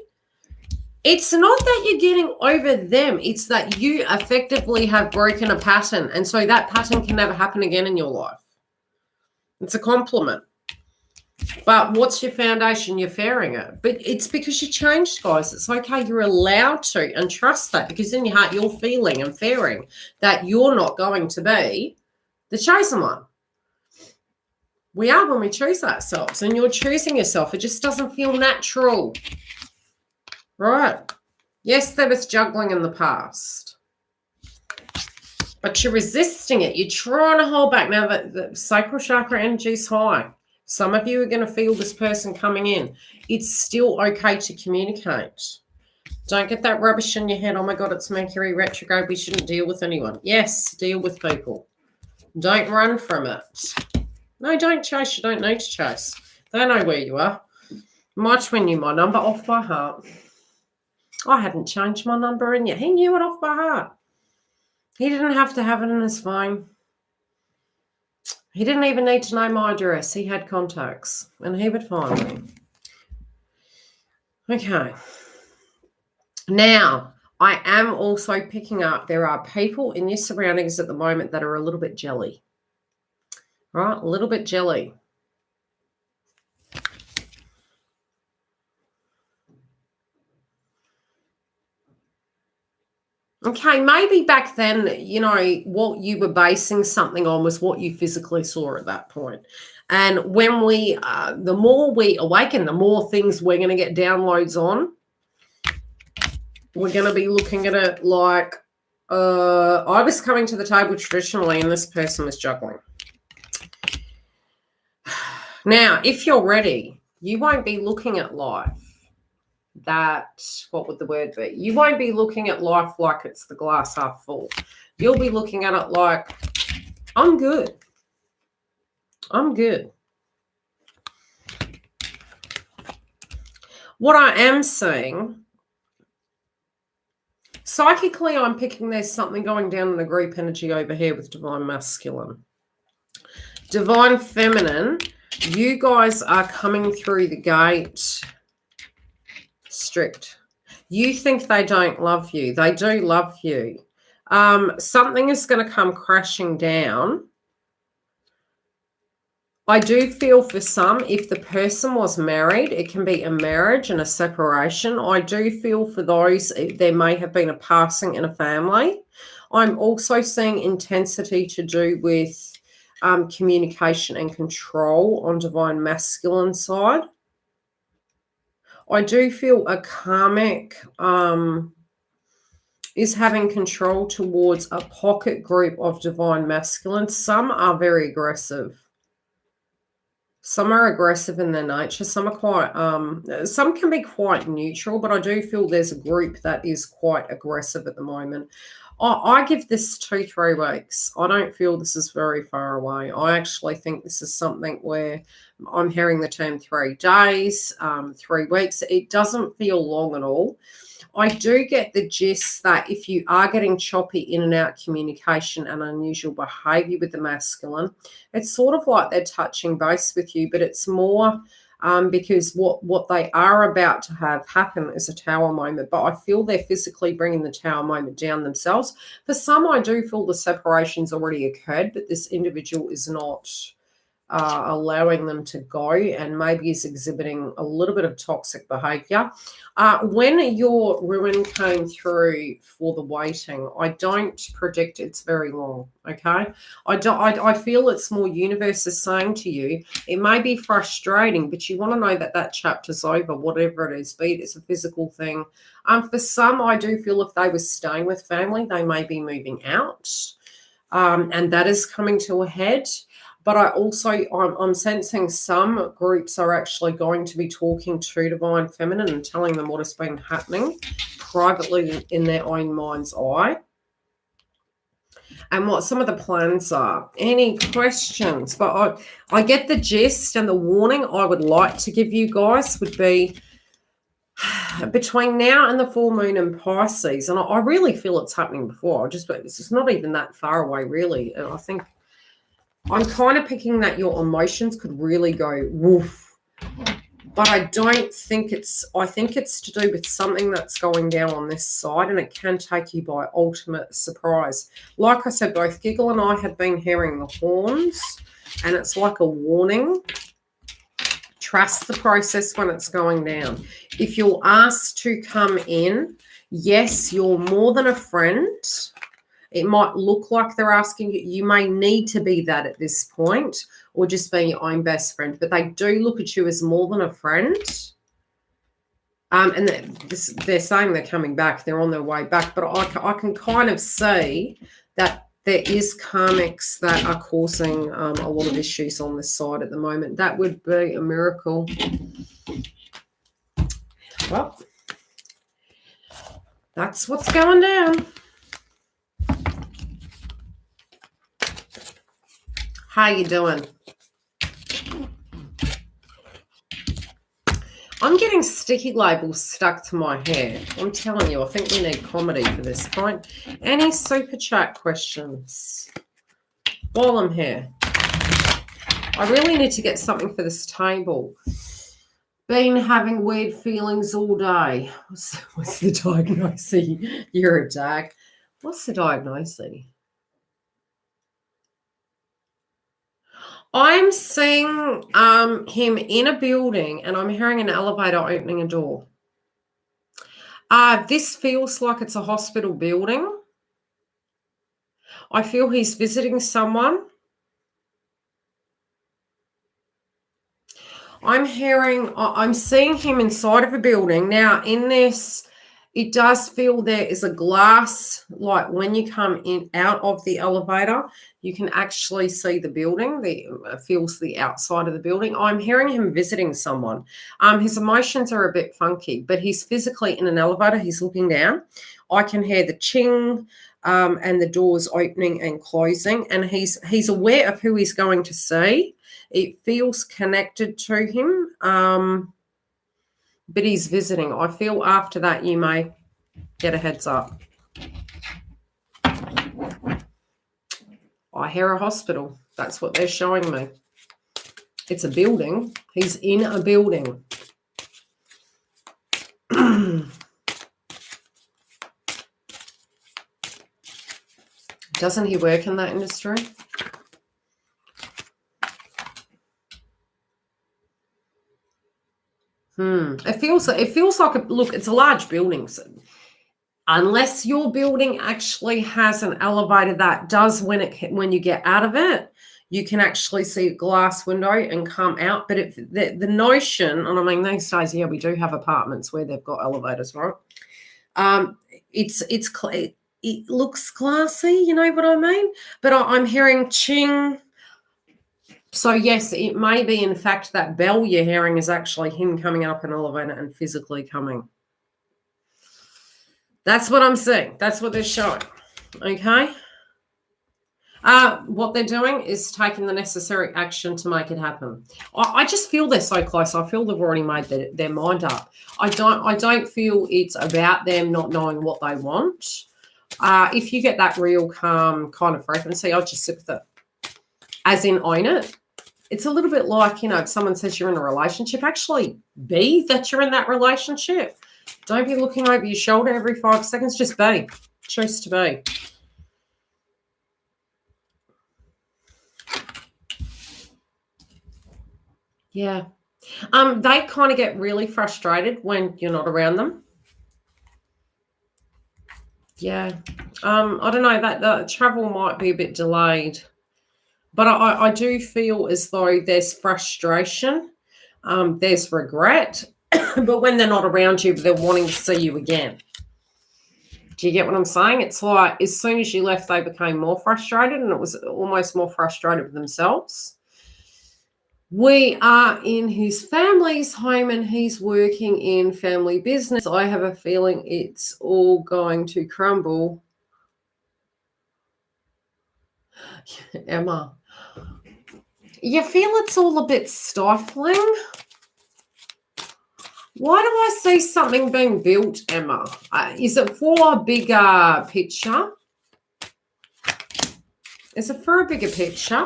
It's not that you're getting over them. It's that you effectively have broken a pattern. And so that pattern can never happen again in your life. It's a compliment. But what's your foundation? You're fairing it. But it's because you changed, guys. It's okay. You're allowed to, and trust that, because in your heart you're feeling and fearing that you're not going to be the chosen one. We are when we choose ourselves, and you're choosing yourself. It just doesn't feel natural. Right. Yes, there was juggling in the past. But you're resisting it. You're trying to hold back. Now that the sacral chakra energy is high. Some of you are going to feel this person coming in. It's still okay to communicate. Don't get that rubbish in your head. Oh, my God, it's Mercury retrograde. We shouldn't deal with anyone. Yes, deal with people. Don't run from it. No, don't chase. You don't need to chase. They know where you are. My twin knew my number off by heart. I hadn't changed my number in yet. He knew it off by heart. He didn't have to have it in his phone. He didn't even need to know my address. He had contacts, and he would find me. Okay. Now, I am also picking up there are people in your surroundings at the moment that are a little bit jelly. Right? A little bit jelly. Okay, maybe back then, you know, what you were basing something on was what you physically saw at that point. And when we, the more we awaken, the more things we're going to get downloads on. We're going to be looking at it like, I was coming to the table traditionally and this person was juggling. Now, if you're ready, you won't be looking at life that, what would the word be? You won't be looking at life like it's the glass half full. You'll be looking at it like, I'm good. I'm good. What I am seeing, psychically, I'm picking there's something going down in the group energy over here with divine masculine. Divine feminine, you guys are coming through the gate strict. You think they don't love you. They do love you. Something is going to come crashing down I do feel for some, if the person was married, it can be a marriage and a separation. I do feel for those, there may have been a passing in a family. I'm also seeing intensity to do with communication and control on divine masculine side. I do feel a karmic is having control towards a pocket group of divine masculine. Some are very aggressive. Some are aggressive in their nature. Some are quite, some can be quite neutral, but I do feel there's a group that is quite aggressive at the moment. I give this 2-3 weeks. I don't feel this is very far away. I actually think this is something where I'm hearing the term 3 days, 3 weeks. It doesn't feel long at all. I do get the gist that if you are getting choppy in and out communication and unusual behavior with the masculine, it's sort of like they're touching base with you, but it's more because what they are about to have happen is a tower moment, but I feel they're physically bringing the tower moment down themselves. For some, I do feel the separation's already occurred, but this individual is not allowing them to go and maybe is exhibiting a little bit of toxic behavior. When your ruin came through for the waiting, I don't predict it's very long, okay? I feel it's more universe is saying to you, it may be frustrating, but you want to know that that chapter's over, whatever it is, be it it's a physical thing. For some, I do feel if they were staying with family, they may be moving out, and that is coming to a head. But I'm sensing some groups are actually going to be talking to Divine Feminine and telling them what has been happening privately in their own mind's eye and what some of the plans are. Any questions? But I get the gist, and the warning I would like to give you guys would be between now and the full moon in Pisces, and I really feel it's happening before. It's not even that far away, really. And I think I'm kind of picking that your emotions could really go woof, but I don't think I think it's to do with something that's going down on this side, and it can take you by ultimate surprise. Like I said, both Giggle and I have been hearing the horns, and it's like a warning. Trust the process when it's going down. If you're asked to come in, yes, you're more than a friend. It might look like they're asking you. You may need to be that at this point, or just be your own best friend. But they do look at you as more than a friend. And they're saying they're coming back. They're on their way back. But I can kind of see that there is karmics that are causing a lot of issues on this side at the moment. That would be a miracle. Well, that's what's going down. How you doing? I'm getting sticky labels stuck to my hair. I'm telling you, I think we need comedy for this point. Any super chat questions while I'm here? I really need to get something for this table. Been having weird feelings all day. What's the diagnosis? You're a dag. What's the diagnosis? I'm seeing him in a building, and I'm hearing an elevator opening a door. This feels like it's a hospital building. I feel he's visiting someone. I'm seeing him inside of a building. Now, in this, it does feel there is a glass, like when you come in out of the elevator, you can actually see the building, feels the outside of the building. I'm hearing him visiting someone. His emotions are a bit funky, but he's physically in an elevator. He's looking down. I can hear the ching and the doors opening and closing, and he's aware of who he's going to see. It feels connected to him, but he's visiting. I feel after that you may get a heads up. I hear a hospital. That's what they're showing me. It's a building. He's in a building. Doesn't he work in that industry? It feels like look, it's a large building. So unless your building actually has an elevator that does when you get out of it, you can actually see a glass window and come out. But the notion, and I mean these days, yeah, we do have apartments where they've got elevators, right? It looks classy, you know what I mean? But I'm hearing ching. So yes, it may be in fact that bell you're hearing is actually him coming up an elevator and physically coming. That's what I'm seeing. That's what they're showing. Okay. What they're doing is taking the necessary action to make it happen. I just feel they're so close. I feel they've already made their mind up. I don't feel it's about them not knowing what they want. If you get that real calm kind of frequency, I'll just sit with it. As in own it. It's a little bit like, if someone says you're in a relationship, actually be that you're in that relationship. Don't be looking over your shoulder every 5 seconds. Just be. Choose to be. Yeah. They kind of get really frustrated when you're not around them. Yeah. I don't know, that the travel might be a bit delayed. But I do feel as though there's frustration, there's regret, but when they're not around you, they're wanting to see you again. Do you get what I'm saying? It's like as soon as you left, they became more frustrated, and it was almost more frustrated with themselves. We are in his family's home and he's working in family business. I have a feeling it's all going to crumble. Emma, you feel it's all a bit stifling? Why do I see something being built, Emma? Is it for a bigger picture? Is it for a bigger picture?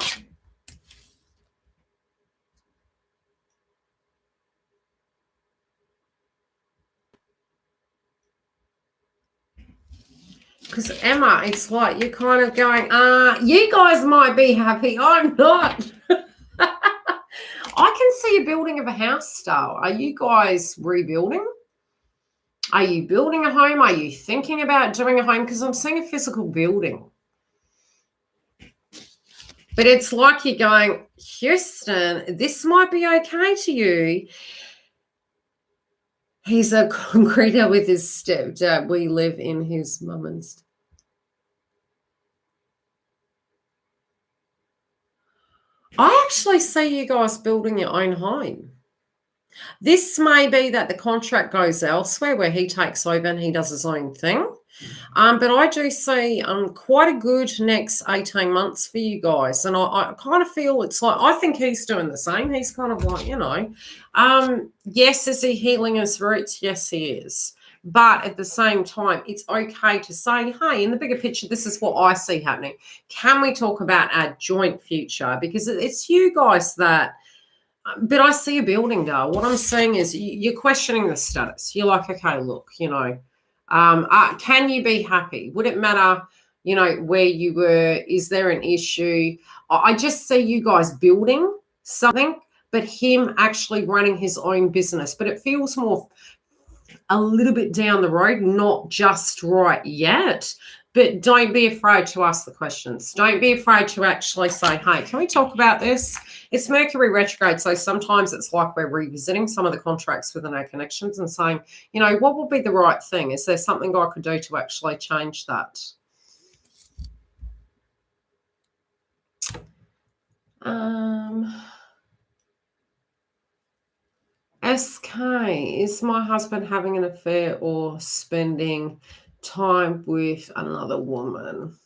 Because, Emma, it's like you're kind of going, you guys might be happy. I'm not. I can see a building of a house, Star. Are you guys rebuilding? Are you building a home? Are you thinking about doing a home? Because I'm seeing a physical building. But it's like you're going, Houston, this might be okay to you. He's a concreter with his stepdad. We live in his mum and stepdad. I actually see you guys building your own home. This may be that the contract goes elsewhere where he takes over and he does his own thing. But I do see quite a good next 18 months for you guys. And I kind of feel it's like, I think he's doing the same. He's kind of like, yes, is he healing his roots? Yes, he is. But at the same time, it's okay to say, hey, in the bigger picture, this is what I see happening. Can we talk about our joint future? Because it's you guys that, but I see a building, Dale. What I'm saying is you're questioning the status. You're like, okay, look, can you be happy? Would it matter, where you were? Is there an issue? I just see you guys building something, but him actually running his own business. But it feels more a little bit down the road, not just right yet. But don't be afraid to ask the questions. Don't be afraid to actually say, hey, can we talk about this? It's Mercury retrograde, so sometimes it's like we're revisiting some of the contracts within our connections and saying, what would be the right thing? Is there something I could do to actually change that? SK, is my husband having an affair or spending time with another woman?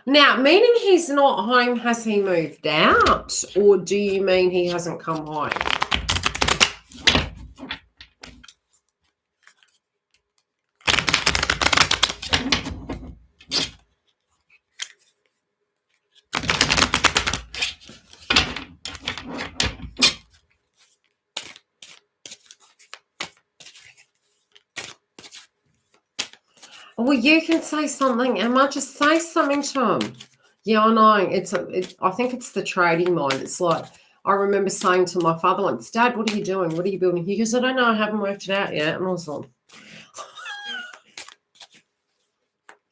Now, meaning he's not home, has he moved out? Or do you mean he hasn't come home? Well, you can say something, Emma. Just say something to him. Yeah, I know. I think it's the trading mind. It's like, I remember saying to my father once, Dad, what are you doing? What are you building? He goes, I don't know. I haven't worked it out yet. And I was like,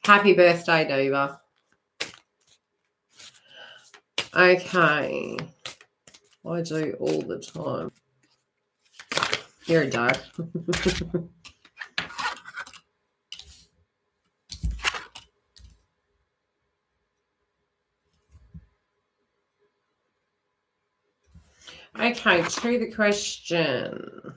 happy birthday, Diva. Okay. I do all the time. You're a dog. Okay, to the question.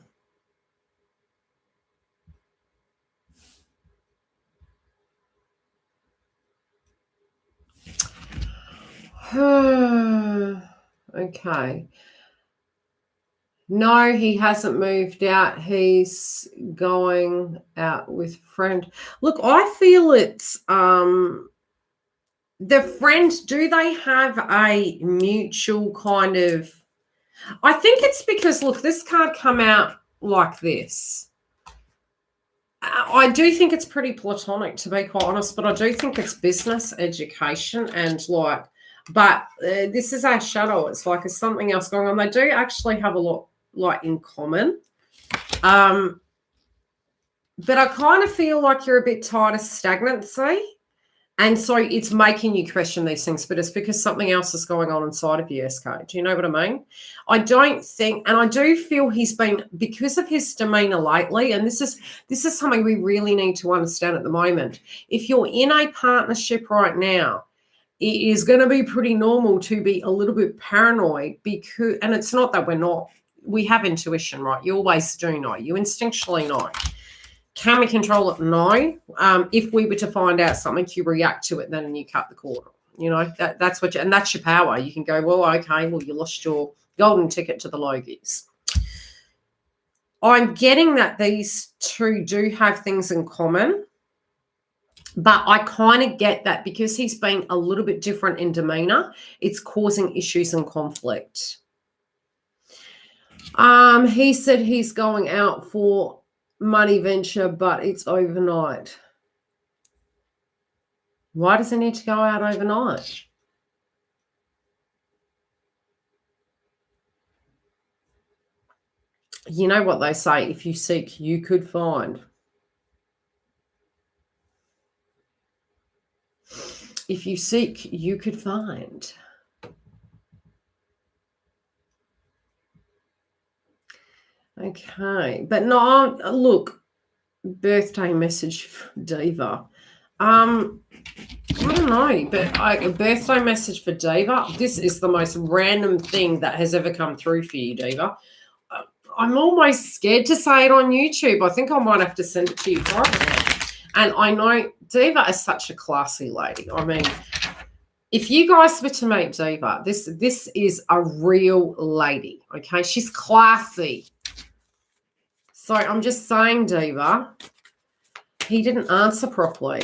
Okay. No, he hasn't moved out. He's going out with a friend. Look, I feel it's the friend, do they have a mutual kind of, I think it's because, look, this card come out like this. I do think it's pretty platonic, to be quite honest, but I do think it's business, education, and like, but this is our shadow. It's like there's something else going on. They do actually have a lot like in common. But I kind of feel like you're a bit tired of stagnancy. And so it's making you question these things, but it's because something else is going on inside of you, SK. Do you know what I mean? I don't think, and I do feel he's been, because of his demeanor lately, and this is something we really need to understand at the moment. If you're in a partnership right now, it is going to be pretty normal to be a little bit paranoid because, and it's not that we're not, we have intuition, right? You always do know. You instinctually know. Can we control it? No. If we were to find out something, you react to it, then you cut the cord. You know, that's what, and that's your power. You can go, well, okay, well, you lost your golden ticket to the Logies. I'm getting that these two do have things in common, but I kind of get that because he's been a little bit different in demeanor, it's causing issues and conflict. He said he's going out for money venture, but it's overnight. Why does he need to go out overnight? You know what they say, if you seek, you could find. If you seek, you could find. Okay, but no, look, birthday message for Diva. I don't know, but a birthday message for Diva, this is the most random thing that has ever come through for you, Diva. I'm almost scared to say it on YouTube. I think I might have to send it to you privately. And I know Diva is such a classy lady. I mean, if you guys were to meet Diva, this is a real lady, okay? She's classy. So I'm just saying, Diva, he didn't answer properly.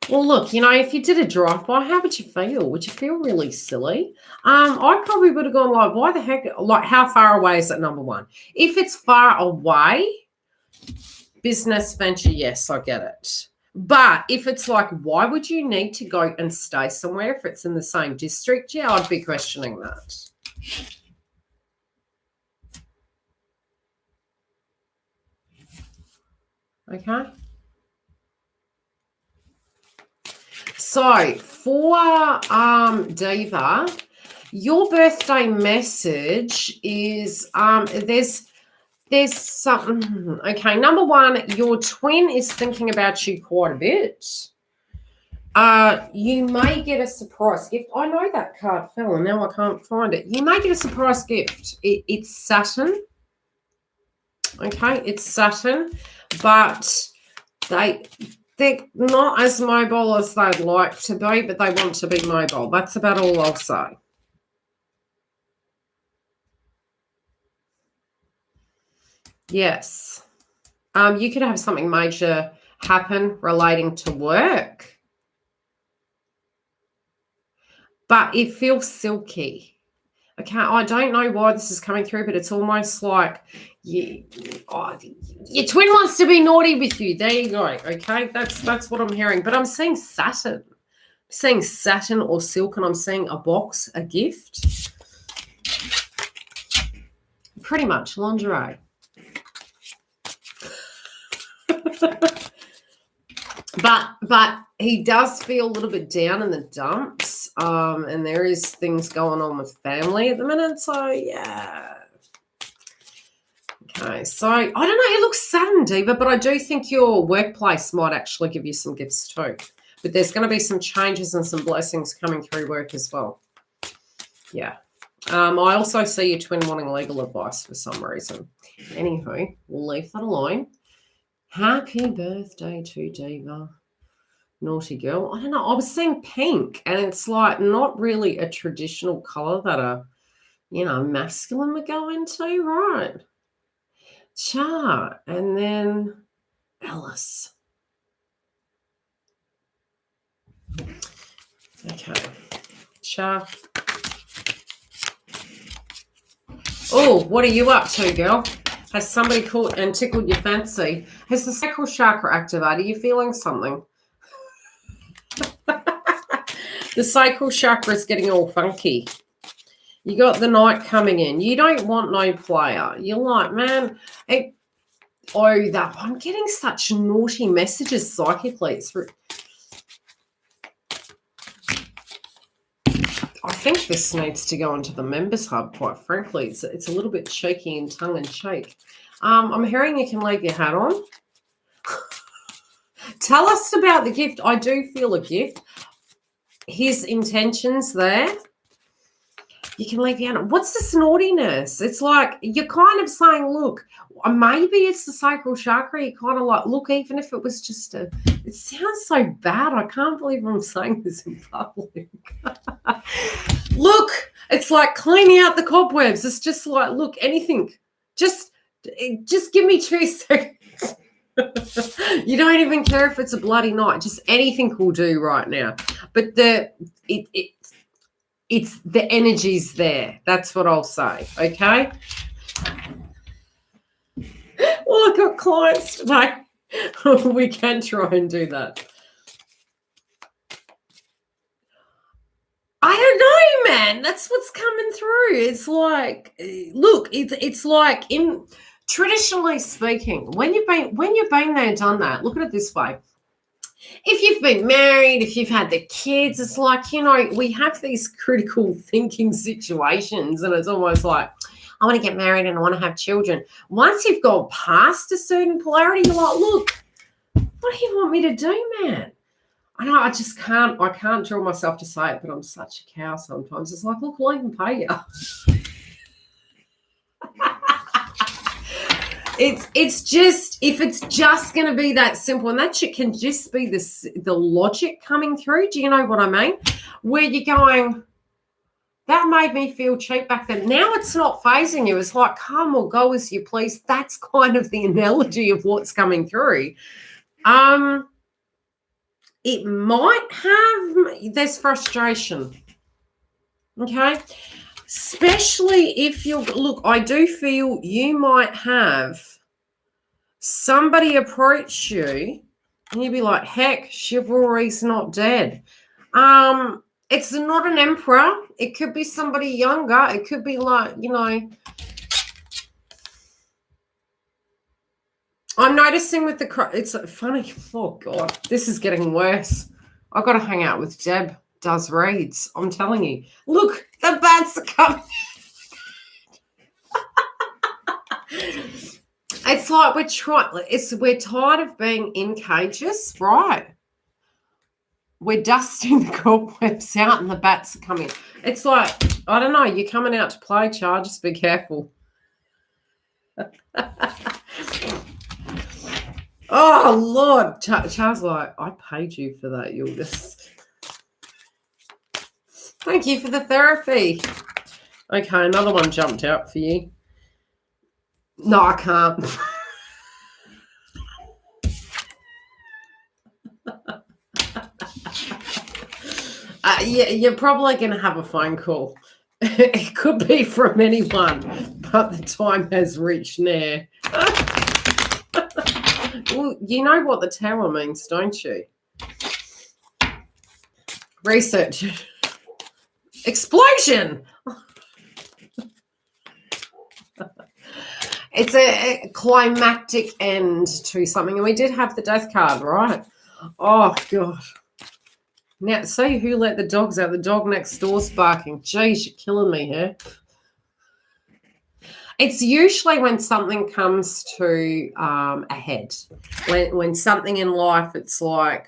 Well, look, you know, if you did a drive-by, how would you feel? Would you feel really silly? I probably would have gone like, why the heck, like how far away is it, number one? If it's far away, business venture, yes, I get it. But if it's like, why would you need to go and stay somewhere if it's in the same district? Yeah, I'd be questioning that. Okay. So for Diva, your birthday message is there's something. Okay, number one, your twin is thinking about you quite a bit. You may get a surprise gift. I know that card fell and now I can't find it. You may get a surprise gift. It's Saturn. Okay, it's Saturn, but they're not as mobile as they'd like to be, but they want to be mobile. That's about all I'll say. Yes. You could have something major happen relating to work, but it feels silky. Okay, I don't know why this is coming through, but it's almost like your twin wants to be naughty with you. There you go. Okay, that's what I'm hearing. But I'm seeing Saturn. I'm seeing Saturn or silk, and I'm seeing a box, a gift. pretty much lingerie. But he does feel a little bit down in the dumps, and there is things going on with family at the minute. So yeah. Okay, so I don't know. It looks sudden, Diva, but I do think your workplace might actually give you some gifts too. But there's going to be some changes and some blessings coming through work as well. Yeah. I also see your twin wanting legal advice for some reason. Anywho, we'll leave that alone. Happy birthday to Diva. Naughty girl. I don't know. I was seeing pink, and it's like not really a traditional color that a, masculine would go into, right? Cha, and then Alice. Okay. Cha. Oh, what are you up to, girl? Has somebody caught and tickled your fancy? Has the sacral chakra activated? Are you feeling something? The sacral chakra is getting all funky. You got the night coming in. You don't want no player. You're like, man, I'm getting such naughty messages psychically. I think this needs to go into the members hub, quite frankly. It's a little bit cheeky in tongue and cheek. I'm hearing you can leave your hat on. Tell us about the gift. I do feel a gift. His intentions there. You can leave your hand on. What's this naughtiness? It's like you're kind of saying, look, maybe it's the sacral chakra. You kind of like, look, even if it was just it sounds so bad. I can't believe I'm saying this in public. Look, it's like cleaning out the cobwebs. It's just like, look, anything. Just give me 2 seconds. You don't even care if it's a bloody night. Just anything will do right now. But it's the energy's there. That's what I'll say. Okay. Well, I've got clients today. We can try and do that. I don't know, man. That's what's coming through. It's like, look, it's like in traditionally speaking, when you've been there, done that. Look at it this way. If you've been married, if you've had the kids, it's like, we have these critical thinking situations, and it's almost like, I want to get married and I want to have children. Once you've gone past a certain polarity, you're like, look, what do you want me to do, man? I know I can't draw myself to say it, but I'm such a cow sometimes. It's like, look, I'll even pay you. It's just, if it's just going to be that simple, and that shit can just be the logic coming through. Do you know what I mean? Where you're going, that made me feel cheap back then. Now it's not phasing you. It's like, come or go as you please. That's kind of the analogy of what's coming through. It might have, there's frustration. Okay. Especially if look, I do feel you might have somebody approach you and you'd be like, heck, chivalry's not dead. It's not an emperor. It could be somebody younger. It could be like, I'm noticing with it's funny. Oh, God, this is getting worse. I've got to hang out with Deb. Does reads. I'm telling you. Look, the bats are coming. It's like we're tired of being in cages, right? We're dusting the cobwebs out and the bats are coming. It's like, I don't know, you're coming out to play, child. Just be careful. Oh, Lord. Charles, like, I paid you for that, YILDIZ. Thank you for the therapy. Okay, another one jumped out for you. No, I can't. Yeah, you're probably going to have a phone call. It could be from anyone, but the time has reached near. Well, you know what the tower means, don't you? Research. Explosion. It's a climactic end to something. And we did have the death card, right? Oh, God. Now, see who let the dogs out. The dog next door's barking. Geez, you're killing me here. It's usually when something comes to a head. When something in life, it's like,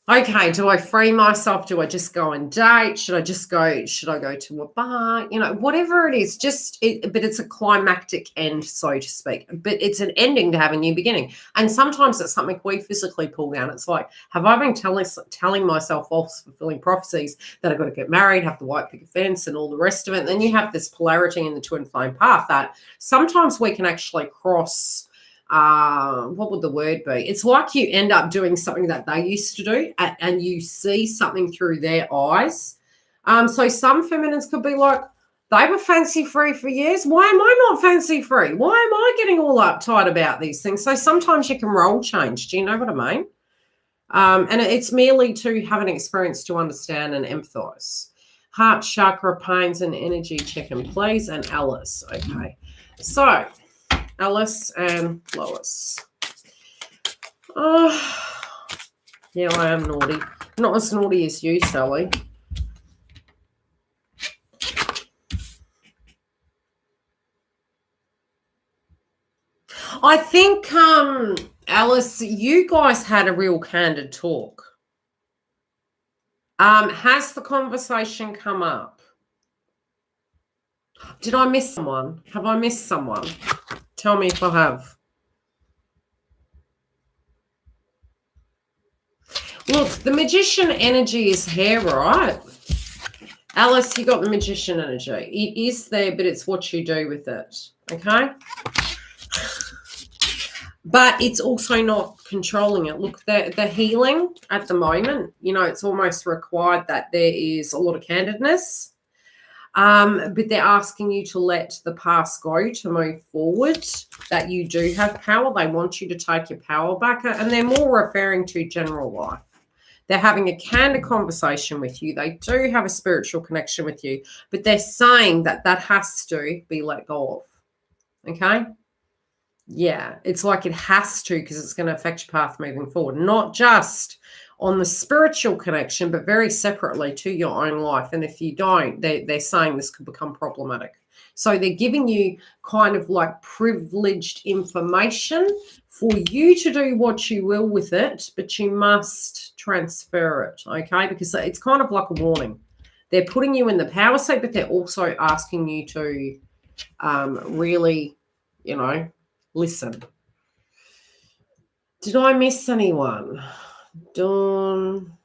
okay, do I free myself? Do I just go and date? Should I go to a bar? You know, whatever it is, but it's a climactic end, so to speak. But it's an ending to have a new beginning. And sometimes it's something we physically pull down. It's like, have I been telling myself false fulfilling prophecies that I've got to get married, have the white picket fence and all the rest of it? And then you have this polarity in the twin flame path that sometimes we can actually cross. What would the word be? It's like you end up doing something that they used to do and you see something through their eyes. So some feminines could be like, they were fancy free for years. Why am I not fancy free? Why am I getting all uptight about these things? So sometimes you can role change. Do you know what I mean? And it's merely to have an experience to understand and empathize. Heart chakra, pains and energy check-in, please. And Alice. Okay. So Alice and Lois. Oh, yeah, I am naughty. Not as naughty as you, Sally. I think, Alice, you guys had a real candid talk. Has the conversation come up? Did I miss someone? Have I missed someone? Tell me if I have. Look, the magician energy is here, right? Alice, you got the magician energy. It is there, but it's what you do with it, okay? But it's also not controlling it. Look, the healing at the moment, you know, it's almost required that there is a lot of candidness. But they're asking you to let the past go, to move forward, that you do have power. They want you to take your power back. And they're more referring to general life. They're having a candid conversation with you. They do have a spiritual connection with you, but they're saying that that has to be let go of. Okay? Yeah, it's like it has to, because it's going to affect your path moving forward, not just on the spiritual connection, but very separately to your own life. And if you don't, they're saying this could become problematic. So they're giving you kind of like privileged information for you to do what you will with it, but you must transfer it, okay? Because it's kind of like a warning. They're putting you in the power seat, but they're also asking you to really, you know, listen. Did I miss anyone? Dawn.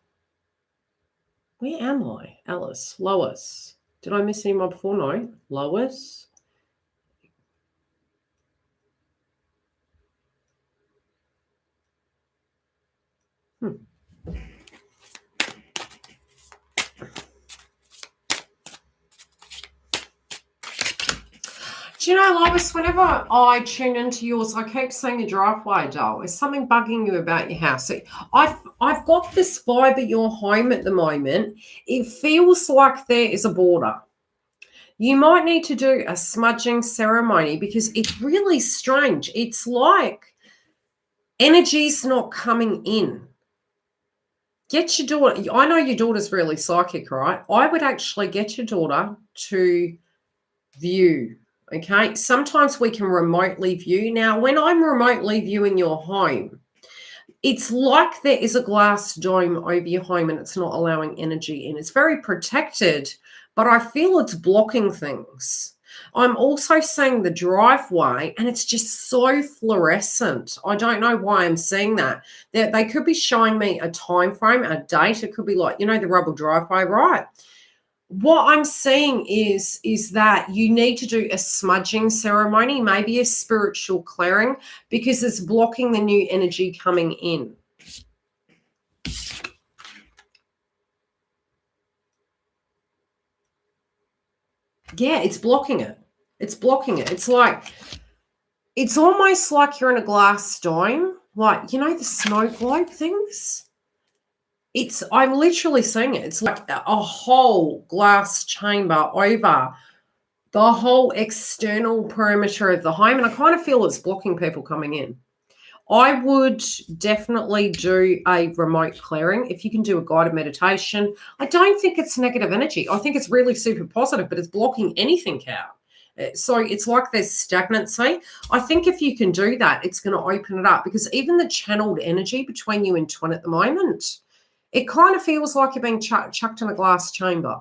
Where am I? Alice. Lois. Did I miss anyone before? No. Lois. Do you know, Lois, whenever I tune into yours, I keep seeing a driveway, doll. Is something bugging you about your house? So I've got this vibe at your home at the moment. It feels like there is a border. You might need to do a smudging ceremony because it's really strange. It's like energy's not coming in. Get your daughter. I know your daughter's really psychic, right? I would actually get your daughter to view. Okay, sometimes we can remotely view. Now, when I'm remotely viewing your home, it's like there is a glass dome over your home and it's not allowing energy in. It's very protected, but I feel it's blocking things. I'm also seeing the driveway and it's just so fluorescent. I don't know why I'm seeing that. They could be showing me a time frame, a date. It could be like, you know, the rubble driveway, right? What I'm seeing is that you need to do a smudging ceremony, maybe a spiritual clearing, because it's blocking the new energy coming in. Yeah, it's blocking it. It's blocking it. It's like, it's almost like you're in a glass dome, like, you know, the snow globe things? I'm literally seeing it. It's like a whole glass chamber over the whole external perimeter of the home, and I kind of feel it's blocking people coming in. I would definitely do a remote clearing. If you can do a guided meditation, I don't think it's negative energy. I think it's really super positive, but it's blocking anything out. So it's like there's stagnancy. I think if you can do that, it's going to open it up, because even the channeled energy between you and twin at the moment, it kind of feels like you're being chucked in a glass chamber.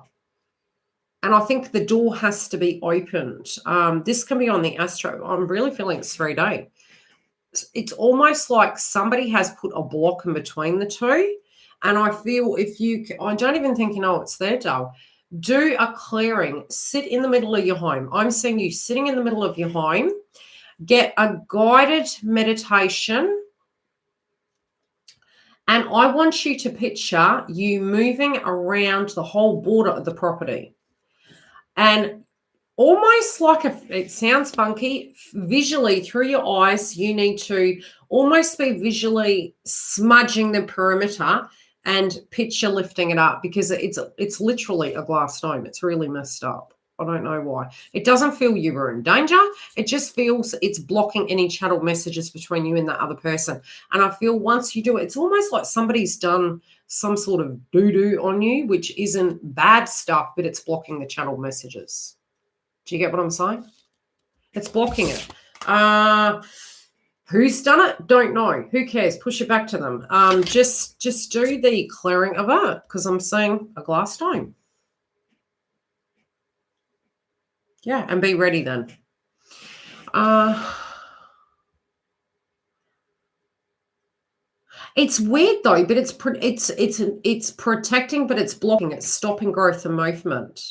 And I think the door has to be opened. This can be on the astro. I'm really feeling it's 3D. It's almost like somebody has put a block in between the two. And I feel I don't even think you know it's there, Dale. Do a clearing. Sit in the middle of your home. I'm seeing you sitting in the middle of your home. Get a guided meditation. And I want you to picture you moving around the whole border of the property. And almost like it sounds funky, visually through your eyes, you need to almost be visually smudging the perimeter and picture lifting it up, because it's literally a glass dome. It's really messed up. I don't know why. It doesn't feel you are in danger. It just feels it's blocking any channel messages between you and that other person. And I feel once you do it, it's almost like somebody's done some sort of doo-doo on you, which isn't bad stuff, but it's blocking the channel messages. Do you get what I'm saying? It's blocking it. Who's done it? Don't know. Who cares? Push it back to them. Just do the clearing of it, because I'm seeing a glass dome. Yeah, and be ready then. It's weird though, but it's protecting, but it's blocking. It's stopping growth and movement.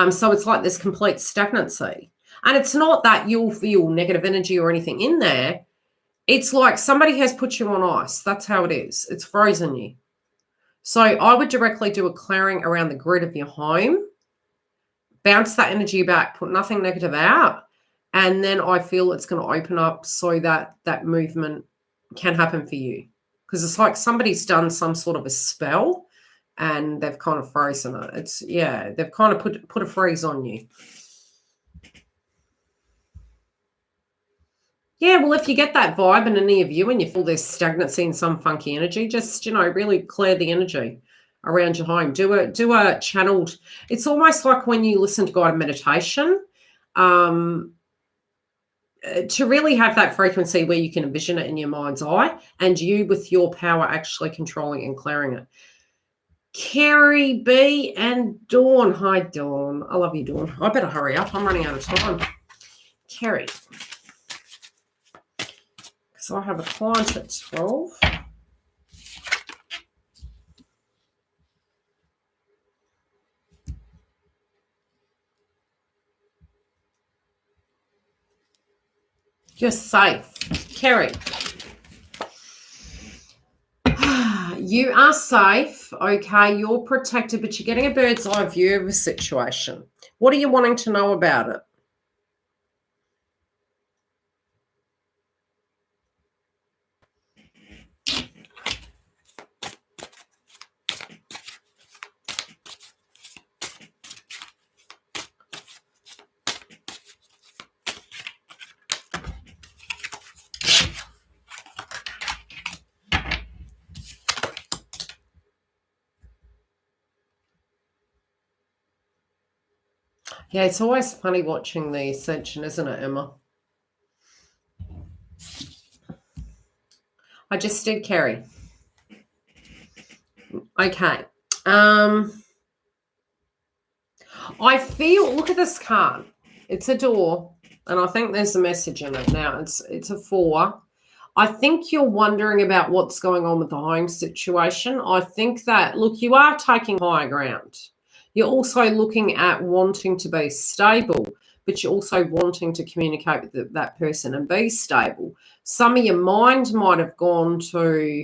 So it's like this complete stagnancy. And it's not that you'll feel negative energy or anything in there. It's like somebody has put you on ice. That's how it is. It's frozen you. So I would directly do a clearing around the grid of your home, bounce that energy back, put nothing negative out, and then I feel it's going to open up so that that movement can happen for you. Because it's like somebody's done some sort of a spell and they've kind of frozen it. They've kind of put a freeze on you. Yeah, well, if you get that vibe in any of you and you feel there's stagnancy and some funky energy, just, really clear the energy around your home. Do a channeled, it's almost like when you listen to guided meditation, to really have that frequency where you can envision it in your mind's eye and you with your power actually controlling and clearing it. Carrie B and Dawn. Hi, Dawn. I love you, Dawn. I better hurry up. I'm running out of time. Carrie. So I have a client at 12. You're safe. Kerry. You are safe. Okay, you're protected, but you're getting a bird's eye view of a situation. What are you wanting to know about it? Yeah, it's always funny watching the ascension, isn't it, Emma? I just did Kerry. Okay. I feel, look at this card. It's a door, and I think there's a message in it. Now, it's a 4. I think you're wondering about what's going on with the home situation. I think that, look, you are taking higher ground. You're also looking at wanting to be stable, but you're also wanting to communicate with that person and be stable. Some of your mind might have gone to,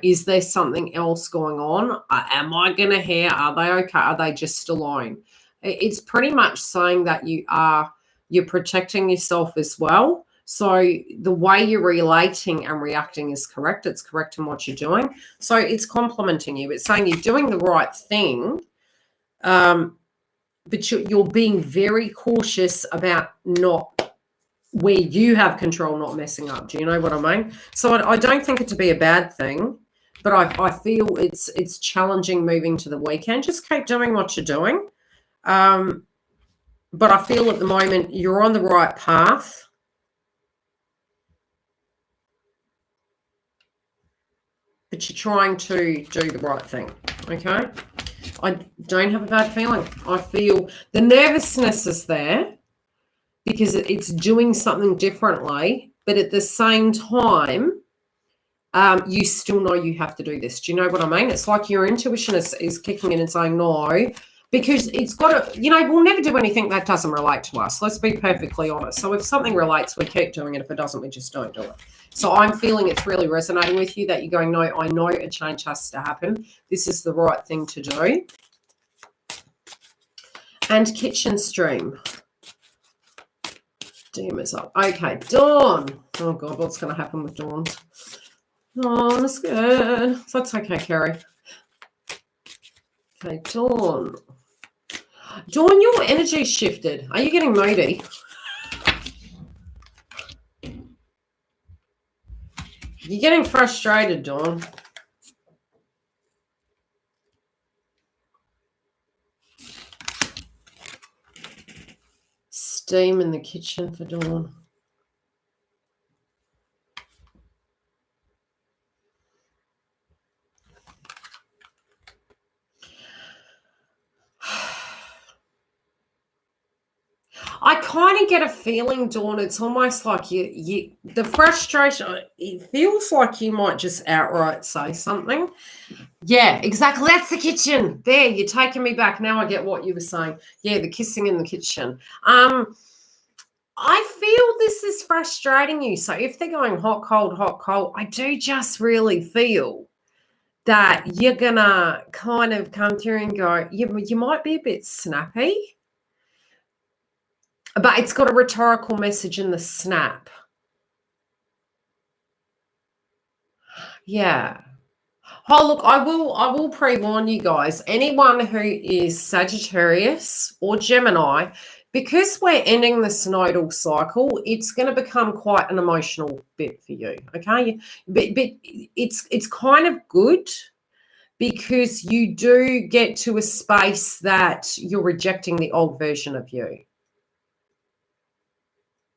is there something else going on? Am I going to hear? Are they okay? Are they just alone? It's pretty much saying that you're protecting yourself as well. So the way you're relating and reacting is correct. It's correct in what you're doing. So it's complimenting you. It's saying you're doing the right thing. but you're being very cautious about not where you have control, not messing up. Do you know what I mean? So I don't think it to be a bad thing, but I feel it's challenging moving to the weekend. Just keep doing what you're doing. But I feel at the moment you're on the right path. But you're trying to do the right thing, okay? I don't have a bad feeling. I feel the nervousness is there because it's doing something differently, but at the same time, you still know you have to do this. Do you know what I mean? It's like your intuition is kicking in and saying no, because it's got to, we'll never do anything that doesn't relate to us. Let's be perfectly honest. So if something relates, we keep doing it. If it doesn't, we just don't do it. So I'm feeling it's really resonating with you that you're going, no, I know a change has to happen. This is the right thing to do. And kitchen stream. Dim is up. Okay, Dawn. Oh, God, what's going to happen with Dawn? Oh, that's good. That's okay, Carrie. Okay, Dawn. Dawn, your energy shifted. Are you getting moody? You're getting frustrated, Dawn. Steam in the kitchen for Dawn. I kind of get a feeling, Dawn, it's almost like the frustration, it feels like you might just outright say something. Yeah, exactly. That's the kitchen. There, you're taking me back. Now I get what you were saying. Yeah, the kissing in the kitchen. I feel this is frustrating you. So if they're going hot, cold, I do just really feel that you're going to kind of come through and go, you might be a bit snappy. But it's got a rhetorical message in the snap. Yeah. Oh, look, I will pre-warn you guys. Anyone who is Sagittarius or Gemini, because we're ending the synodal cycle, it's going to become quite an emotional bit for you, okay? But it's kind of good because you do get to a space that you're rejecting the old version of you.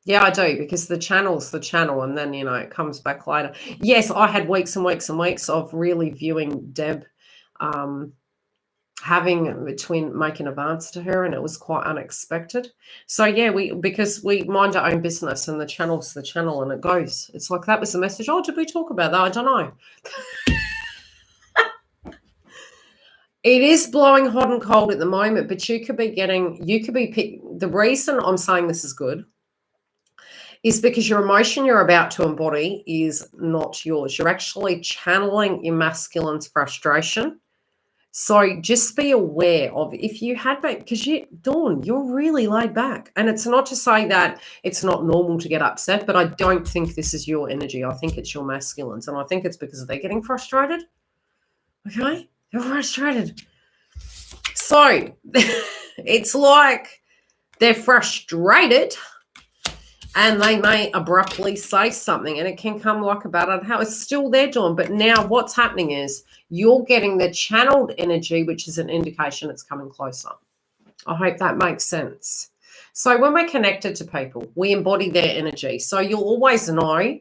Yeah, I do, because the channel's the channel, and then, it comes back later. Yes, I had weeks and weeks and weeks of really viewing Deb, making advance to her, and it was quite unexpected. So, yeah, because we mind our own business, and the channel's the channel, and it goes. It's like that was the message. Oh, did we talk about that? I don't know. It is blowing hot and cold at the moment, but the reason I'm saying this is good is because your emotion you're about to embody is not yours. You're actually channeling your masculine's frustration. So just be aware of if you had, because Dawn, you're really laid back. And it's not to say that it's not normal to get upset, but I don't think this is your energy. I think it's your masculines. And I think it's because they're getting frustrated. Okay? They're frustrated. So it's like they're frustrated, and they may abruptly say something, and it can come like a bat out of hell. It's still there, Dawn, but now what's happening is you're getting the channeled energy, which is an indication it's coming closer. I hope that makes sense. So when we're connected to people, we embody their energy. So you'll always know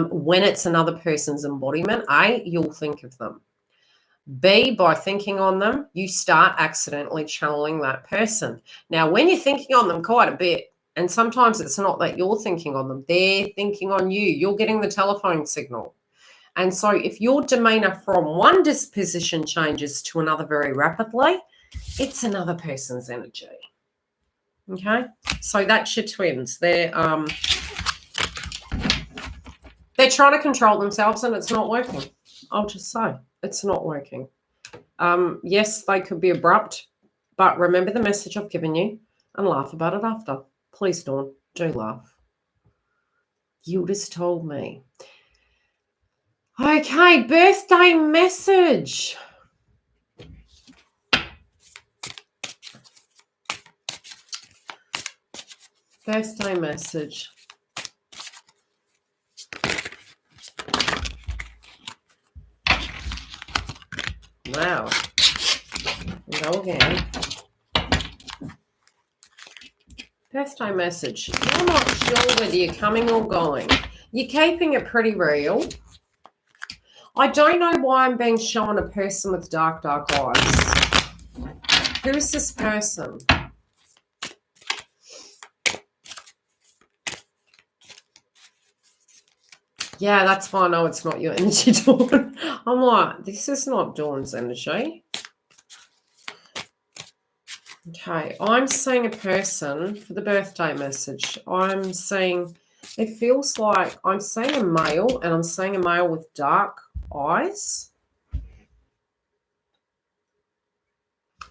when it's another person's embodiment. A, you'll think of them. B, by thinking on them, you start accidentally channeling that person. Now, when you're thinking on them quite a bit, and sometimes it's not that you're thinking on them, they're thinking on you. You're getting the telephone signal. And so if your demeanor from one disposition changes to another very rapidly, it's another person's energy. Okay? So that's your twins. They're trying to control themselves, and it's not working. I'll just say it's not working. Yes, they could be abrupt, but remember the message I've given you and laugh about it after. Please, Dawn, do laugh. YILDIZ told me. Okay, birthday message. Birthday message. Wow. Go again. Birthday message. You're not sure whether you're coming or going. You're keeping it pretty real. I don't know why I'm being shown a person with dark, dark eyes. Who is this person? Yeah, that's why I know it's not your energy, Dawn. I'm like, this is not Dawn's energy. Okay, I'm seeing a person for the birthday message. I'm seeing, it feels like I'm seeing a male, and I'm seeing a male with dark eyes.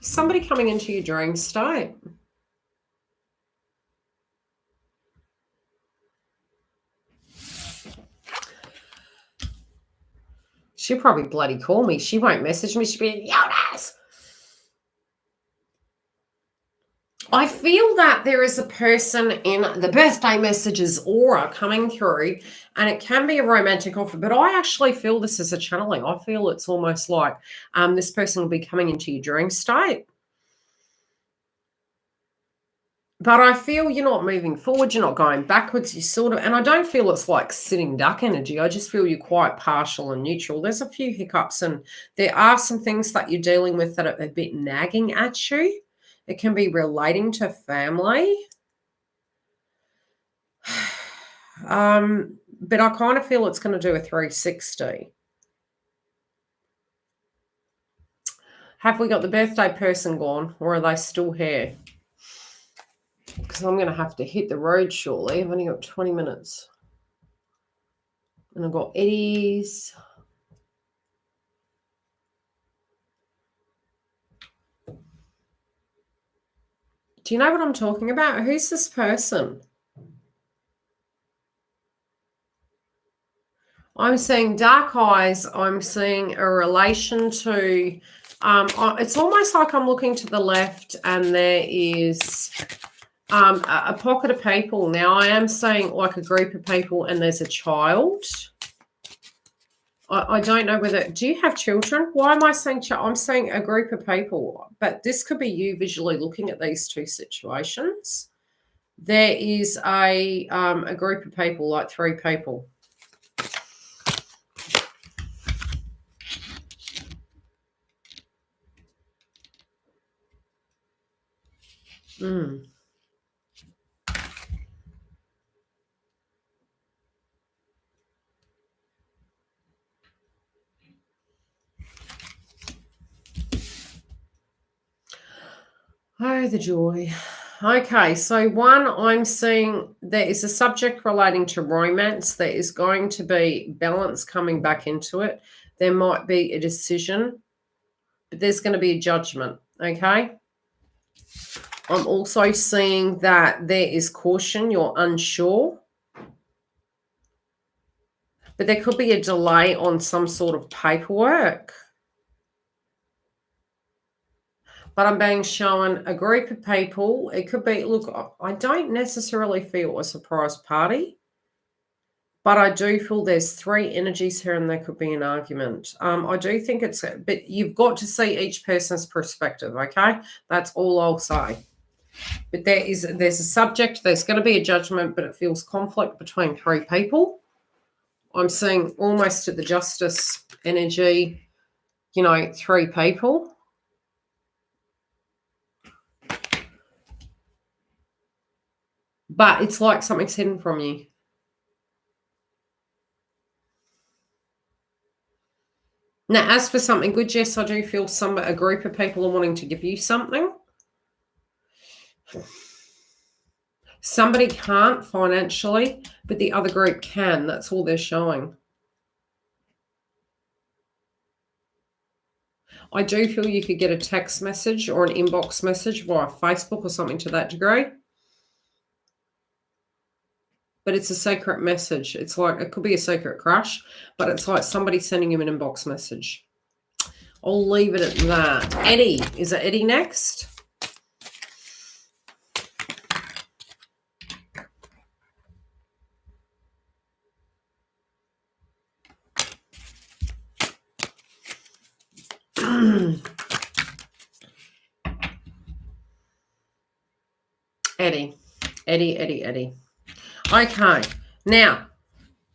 Somebody coming into your dream state. She'll probably bloody call me. She won't message me. She'll be, YILDIZ! I feel that there is a person in the birthday messages aura coming through, and it can be a romantic offer, but I actually feel this is a channeling. I feel it's almost like this person will be coming into your dream state. But I feel you're not moving forward, you're not going backwards, you sort of, and I don't feel it's like sitting duck energy. I just feel you're quite partial and neutral. There's a few hiccups, and there are some things that you're dealing with that are a bit nagging at you. It can be relating to family. But I kind of feel it's going to do a 360. Have we got the birthday person gone, or are they still here? Because I'm going to have to hit the road shortly. I've only got 20 minutes. And I've got Eddie's. Do you know what I'm talking about? Who's this person? I'm seeing dark eyes. I'm seeing a relation to, it's almost like I'm looking to the left and there is a pocket of people. Now I am seeing like a group of people and there's a child. I don't know whether, do you have children? Why am I saying child? I'm saying a group of people, but this could be you visually looking at these two situations. There is a group of people, like 3 people. Oh, the joy. Okay, so one, I'm seeing there is a subject relating to romance. There is going to be balance coming back into it. There might be a decision, but there's going to be a judgment, okay? I'm also seeing that there is caution. You're unsure. But there could be a delay on some sort of paperwork. But I'm being shown a group of people. It could be, look, I don't necessarily feel a surprise party, but I do feel there's 3 energies here and there could be an argument. I do think it's, but you've got to see each person's perspective, okay? That's all I'll say. But there's a subject, there's going to be a judgment, but it feels conflict between 3 people. I'm seeing almost at the justice energy, 3 people. But it's like something's hidden from you. Now, as for something good, yes, I do feel a group of people are wanting to give you something. Somebody can't financially, but the other group can. That's all they're showing. I do feel you could get a text message or an inbox message via Facebook or something to that degree. But it's a secret message. It's like, it could be a secret crush, but it's like somebody sending you an inbox message. I'll leave it at that. Eddie. Is it Eddie next? Eddie. Okay. Now,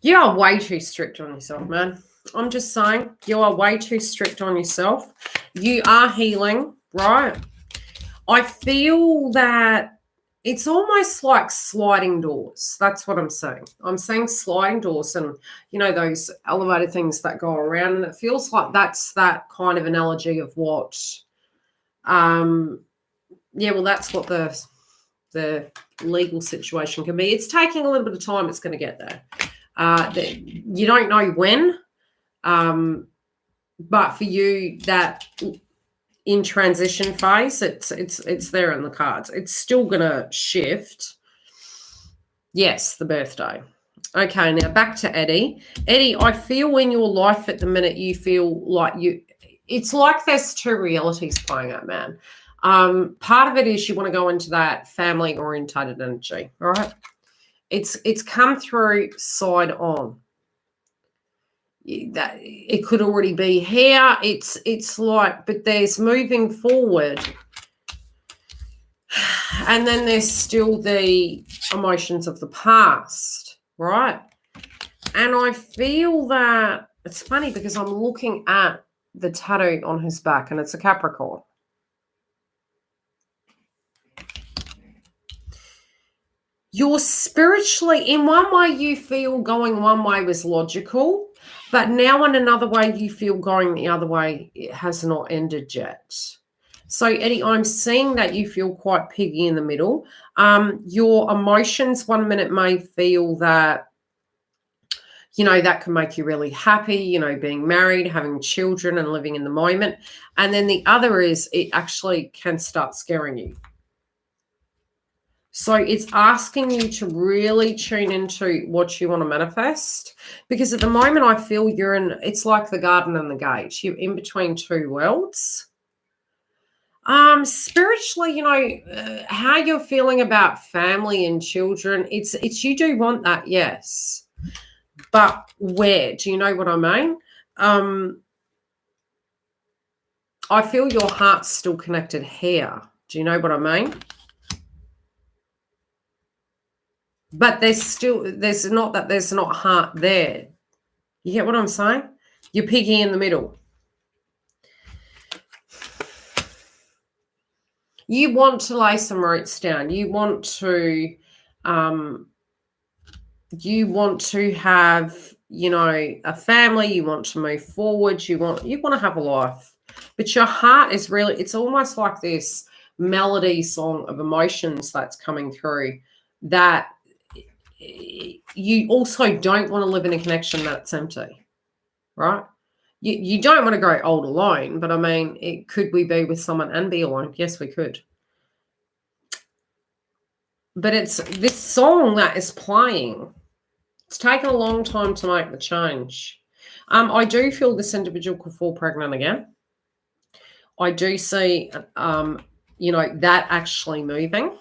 you are way too strict on yourself, man. I'm just saying, you are way too strict on yourself. You are healing, right? I feel that it's almost like sliding doors. That's what I'm saying. I'm saying sliding doors and, you know, those elevator things that go around. And it feels like that's that kind of analogy of what, yeah, well, that's what the legal situation can be. It's taking a little bit of time. It's going to get there. You don't know when, but for you, that in transition phase, it's there in the cards. It's still going to shift. Yes, the birthday. Okay, now back to Eddie. Eddie, I feel in your life at the minute you feel like it's like there's two realities playing out, man. Part of it is you want to go into that family orientated energy, all right? It's come through side on. That it could already be here. It's like, but there's moving forward, and then there's still the emotions of the past, right? And I feel that it's funny because I'm looking at the tattoo on his back, and it's a Capricorn. You're spiritually, in one way you feel going one way was logical, but now in another way you feel going the other way, it has not ended yet. So Eddie, I'm seeing that you feel quite piggy in the middle. Your emotions one minute may feel that, you know, that can make you really happy, you know, being married, having children and living in the moment. And then the other is it actually can start scaring you. So it's asking you to really tune into what you want to manifest, because at the moment I feel you're in, it's like the garden and the gate. You're in between two worlds. Spiritually, you know, how you're feeling about family and children, it's you do want that, yes. But where? Do you know what I mean? I feel your heart's still connected here. Do you know what I mean? But there's not heart there. You get what I'm saying? You're piggy in the middle. You want to lay some roots down. You want to have, you know, a family. You want to move forward. You want to have a life. But your heart is really, it's almost like this melody song of emotions that's coming through that you also don't want to live in a connection that's empty, right? You don't want to grow old alone, but I mean, could we be with someone and be alone? Yes, we could. But it's this song that is playing. It's taken a long time to make the change. I do feel this individual could fall pregnant again. I do see, you know, that actually moving.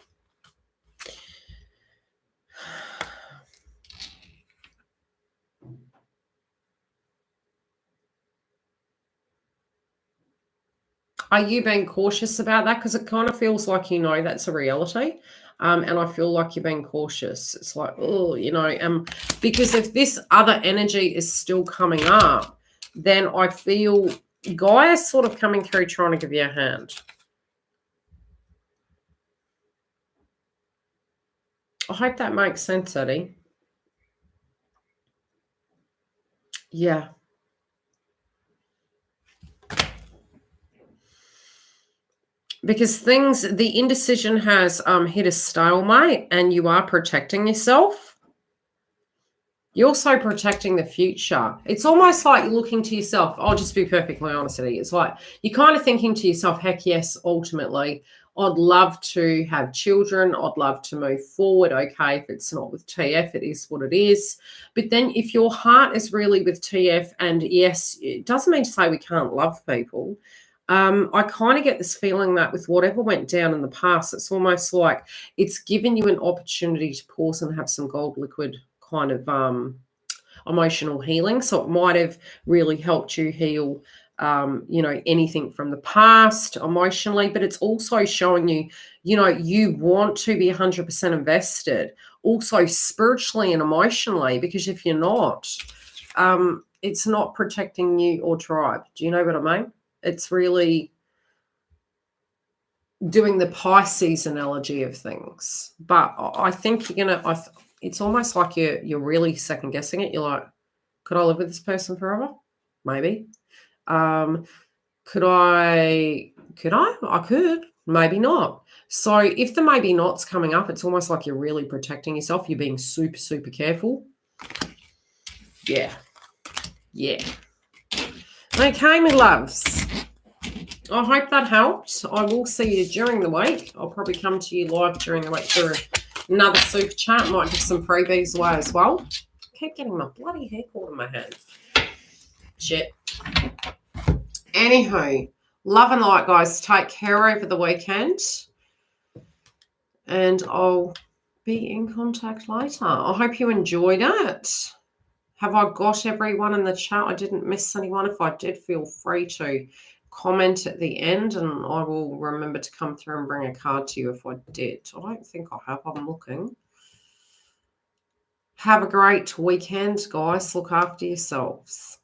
Are you being cautious about that? Because it kind of feels like, you know, that's a reality. And I feel like you're being cautious. It's like, oh, you know, because if this other energy is still coming up, then I feel Gaia is sort of coming through trying to give you a hand. I hope that makes sense, Eddie. Yeah. Because the indecision has hit a stalemate and you are protecting yourself. You're also protecting the future. It's almost like you're looking to yourself. I'll just be perfectly honest with you. It's like you're kind of thinking to yourself, heck yes, ultimately, I'd love to have children. I'd love to move forward. Okay, if it's not with TF, it is what it is. But then if your heart is really with TF, and yes, it doesn't mean to say we can't love people. I kind of get this feeling that with whatever went down in the past, it's almost like it's given you an opportunity to pause and have some gold liquid kind of emotional healing. So it might have really helped you heal you know, anything from the past emotionally, but it's also showing you, you know, you want to be 100% invested also spiritually and emotionally, because if you're not, it's not protecting you or tribe. Do you know what I mean? It's really doing the Pisces analogy of things. But I think you're going to, it's almost like you're really second guessing it. You're like, could I live with this person forever? Maybe. Could I? I could. Maybe not. So if the maybe not's coming up, it's almost like you're really protecting yourself. You're being super, super careful. Yeah. Yeah. Okay, my loves. I hope that helped. I will see you during the week. I'll probably come to you live during the week for another super chat. Might give some freebies away as well. I keep getting my bloody hair caught in my hand. Shit. Anywho, love and light, guys. Take care over the weekend. And I'll be in contact later. I hope you enjoyed it. Have I got everyone in the chat? I didn't miss anyone. If I did, feel free to comment at the end, and I will remember to come through and bring a card to you if I did. I don't think I have. I'm looking. Have a great weekend, guys. Look after yourselves.